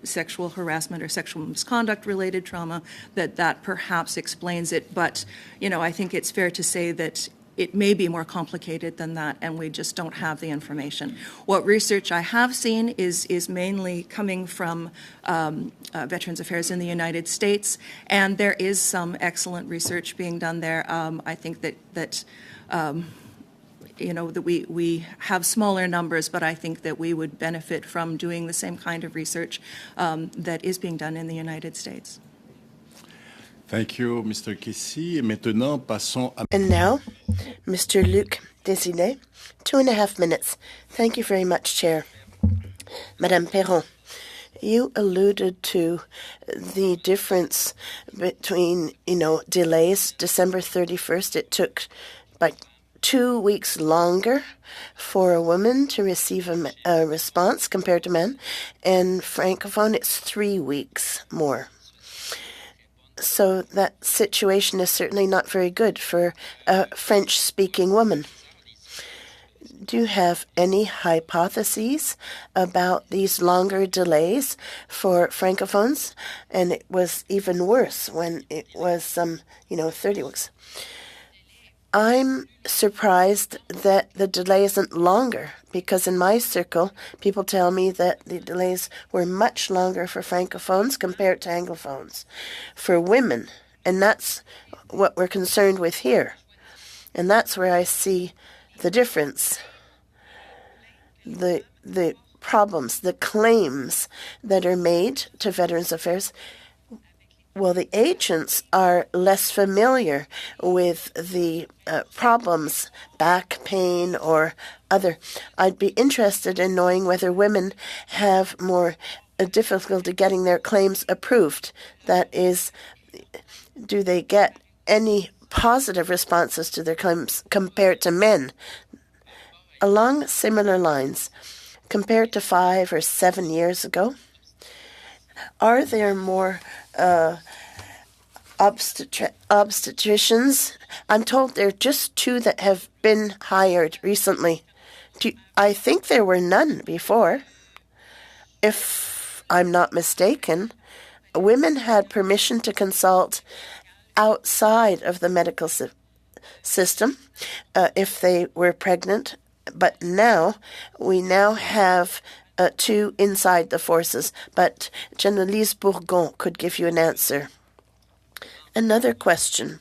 sexual harassment or sexual misconduct-related trauma, that perhaps explains it. But, I think it's fair to say that it may be more complicated than that, and we just don't have the information. What research I have seen is mainly coming from Veterans Affairs in the United States, and there is some excellent research being done there. I think that we have smaller numbers, but I think that we would benefit from doing the same kind of research that is being done in the United States. Thank you, Mr. Kessy. Maintenant, passons à... And now, Mr. Luc Désinet, 2.5 minutes. Thank you very much, Chair. Madame Perron, you alluded to the difference between, delays. December 31st, it took by 2 weeks longer for a woman to receive a response compared to men, and Francophone, it's 3 weeks more. So that situation is certainly not very good for a French-speaking woman. do you have any hypotheses about these longer delays for Francophones? And it was even worse when it was 30 weeks. I'm surprised that the delay isn't longer because in my circle, people tell me that the delays were much longer for Francophones compared to Anglophones. For women, and that's what we're concerned with here. And that's where I see the difference, the problems, the claims that are made to Veterans Affairs. Well, the agents are less familiar with the problems, back pain or other. I'd be interested in knowing whether women have more difficulty getting their claims approved. That is, do they get any positive responses to their claims compared to men? Along similar lines, compared to 5 or 7 years ago, are there more obstetricians? I'm told there are just 2 that have been hired recently. I think there were none before. If I'm not mistaken, women had permission to consult outside of the medical system if they were pregnant. But now, we now have 2 inside the forces. But Generalise Bourgon could give you an answer. Another question.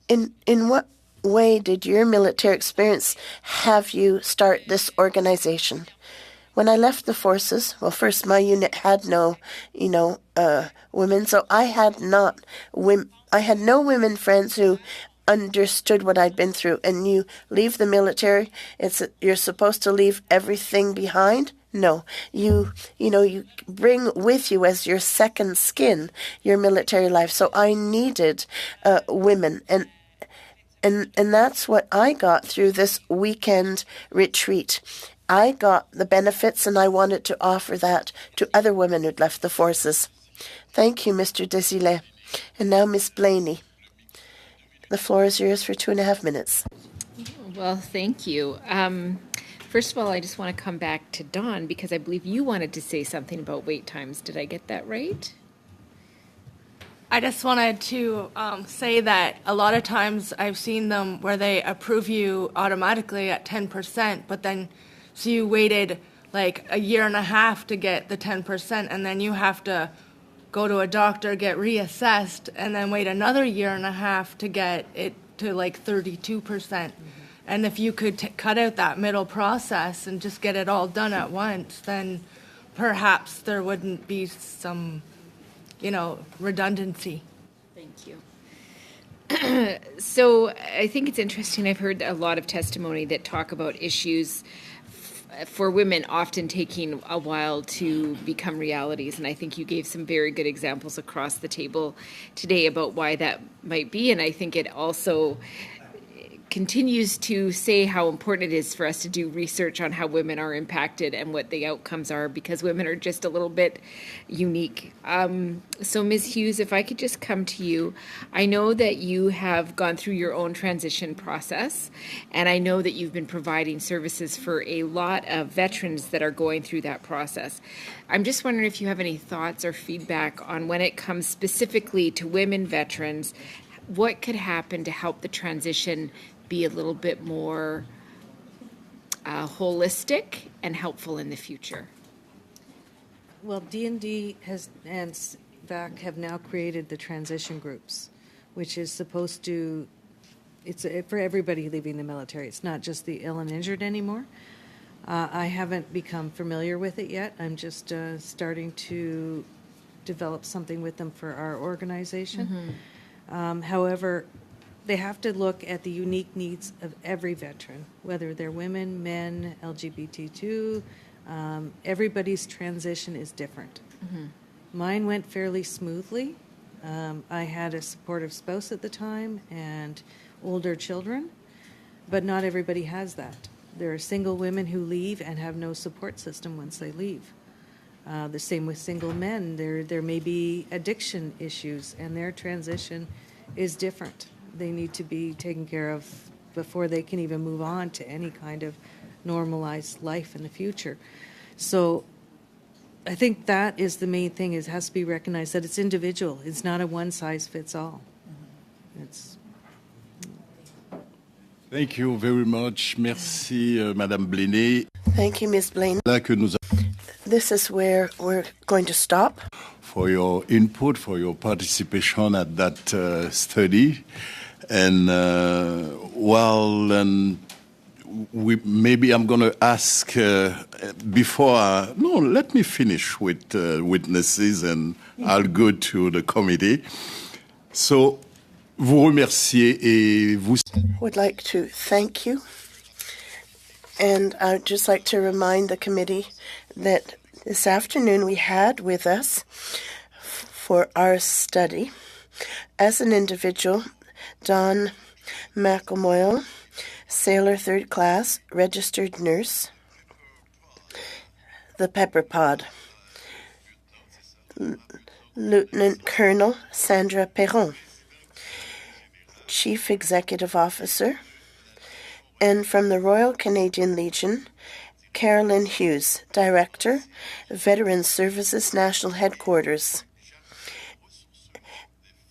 In what way did your military experience have you start this organization? When I left the forces, well, first my unit had no, women, so I had no women friends who understood what I'd been through. And you leave the military, you're supposed to leave everything behind. No, you bring with you as your second skin your military life. So I needed women, and that's what I got through this weekend retreat. I got the benefits, and I wanted to offer that to other women who'd left the forces. Thank you, Mr. Desilets. And now, Miss Blaney. The floor is yours for 2.5 minutes. Well, thank you. First of all, I just want to come back to Dawn because I believe you wanted to say something about wait times. Did I get that right? I just wanted to say that a lot of times I've seen them where they approve you automatically at 10%, but then so you waited like 1.5 years to get the 10%, and then you have to go to a doctor, get reassessed, and then wait another 1.5 years to get it to like 32%. And if you could cut out that middle process and just get it all done at once, then perhaps there wouldn't be some, redundancy. Thank you. So I think it's interesting. I've heard a lot of testimony that talk about issues for women often taking a while to become realities. And I think you gave some very good examples across the table today about why that might be. And I think it also continues to say how important it is for us to do research on how women are impacted and what the outcomes are, because women are just a little bit unique. So Ms. Hughes, if I could just come to you, I know that you have gone through your own transition process, and I know that you've been providing services for a lot of veterans that are going through that process. I'm just wondering if you have any thoughts or feedback on when it comes specifically to women veterans, what could happen to help the transition be a little bit more holistic and helpful in the future? Well, D&D and VAC have now created the transition groups, which is supposed to, it's for everybody leaving the military. It's not just the ill and injured anymore. I haven't become familiar with it yet. I'm just starting to develop something with them for our organization. However, they have to look at the unique needs of every veteran, whether they're women, men, LGBT2. Everybody's transition is different. Mine went fairly smoothly. I had a supportive spouse at the time and older children, but not everybody has that. There are single women who leave and have no support system once they leave. The same with single men. There may be addiction issues, and their transition is different. They need to be taken care of before they can even move on to any kind of normalized life in the future. So I think that is the main thing, is has to be recognized that it's individual. It's not a one-size-fits-all. It's Thank you very much. Merci, Madame Blenay. Thank you, Ms. Blaine. Là que nous This is where we're going to stop. For your input, for your participation at that study. And maybe I'm going to ask let me finish with witnesses and I'll go to the committee. So, vous remercier et vous... Would like to thank you. And I'd just like to remind the committee that this afternoon we had with us for our study, as an individual, Don McElmoyle, sailor 3rd class, registered nurse, the Pepper Pod, Lieutenant Colonel Sandra Perron, Chief Executive Officer, and from the Royal Canadian Legion, Carolyn Hughes, Director, Veterans Services National Headquarters.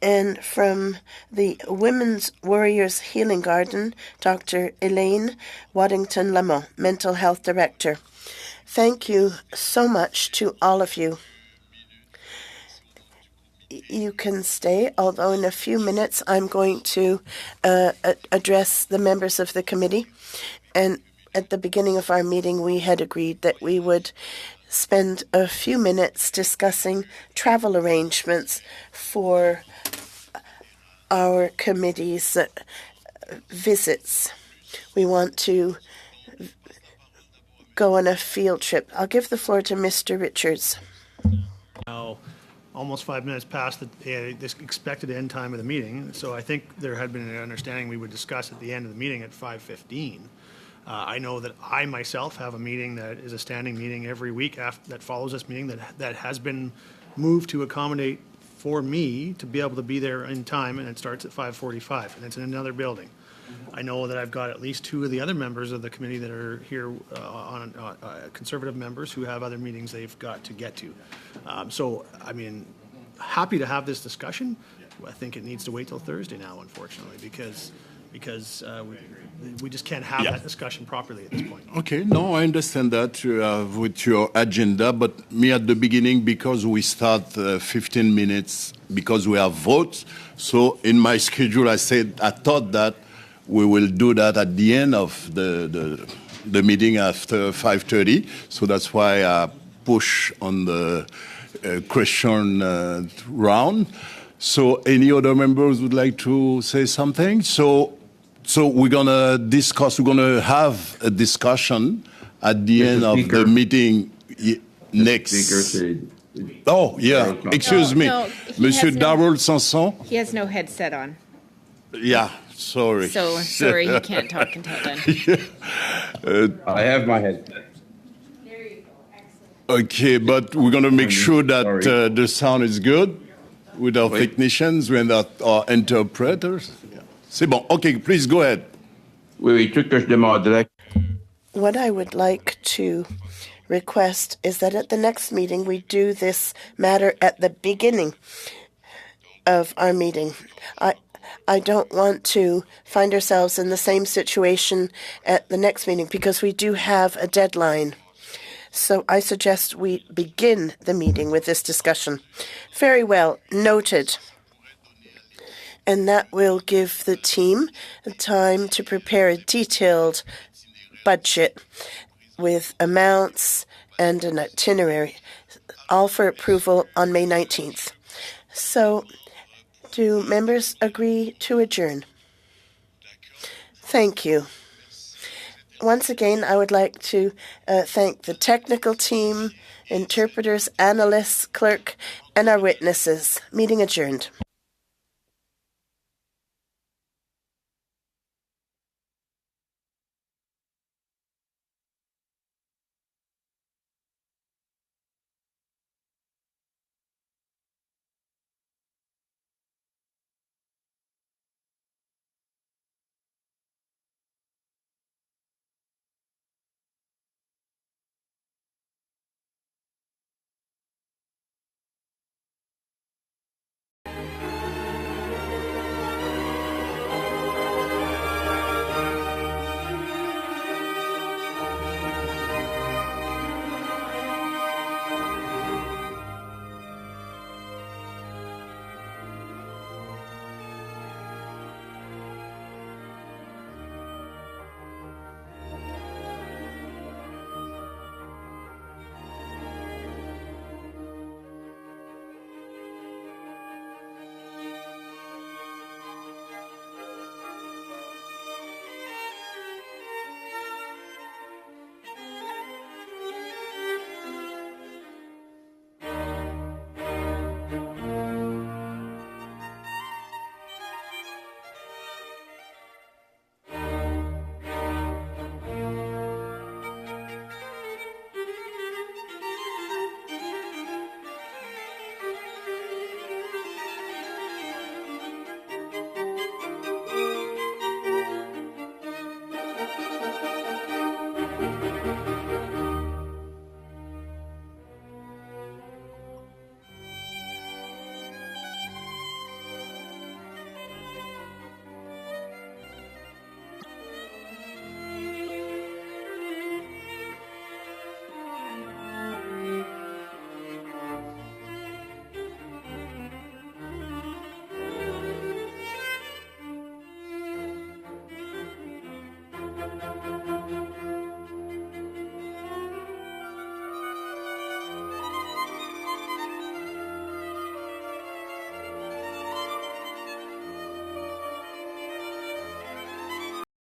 And from the Women's Warriors Healing Garden, Dr. Elaine Waddington-Lamont, Mental Health Director. Thank you so much to all of you. You can stay, although in a few minutes I'm going to address the members of the committee. And at the beginning of our meeting, we had agreed that we would spend a few minutes discussing travel arrangements for our committee's visits. We want to go on a field trip. I'll give the floor to Mr. Richards. Now, almost 5 minutes past this expected end time of the meeting, so I think there had been an understanding we would discuss at the end of the meeting at 5:15. I know that I myself have a meeting that is a standing meeting every week that follows this meeting that has been moved to accommodate for me to be able to be there in time, and it starts at 5:45, and it's in another building. I know that I've got at least 2 of the other members of the committee that are here conservative members who have other meetings they've got to get to. So, I mean, happy to have this discussion. I think it needs to wait till Thursday now, unfortunately, because we just can't have that discussion properly at this point. Okay, no, I understand that with your agenda, but me at the beginning, because we start 15 minutes, because we have votes, so in my schedule I thought that we will do that at the end of the meeting after 5:30, so that's why I push on the question round. So any other members would like to say something? So we're going to have a discussion at the end of the meeting next. Oh, yeah, excuse me. Monsieur Darrell Sanson? He has no headset on. Yeah, sorry. So, sorry, he can't talk until then. I have my headset. There you go. Excellent. Okay, but we're going to make sure that the sound is good with our technicians and our interpreters. C'est bon. Okay, please go ahead. Oui, truc que je demanderais. What I would like to request is that at the next meeting we do this matter at the beginning of our meeting. I don't want to find ourselves in the same situation at the next meeting because we do have a deadline. So I suggest we begin the meeting with this discussion. Very well, noted. And that will give the team time to prepare a detailed budget with amounts and an itinerary, all for approval on May 19th. So, do members agree to adjourn? Thank you. Once again, I would like to thank the technical team, interpreters, analysts, clerk, and our witnesses. Meeting adjourned.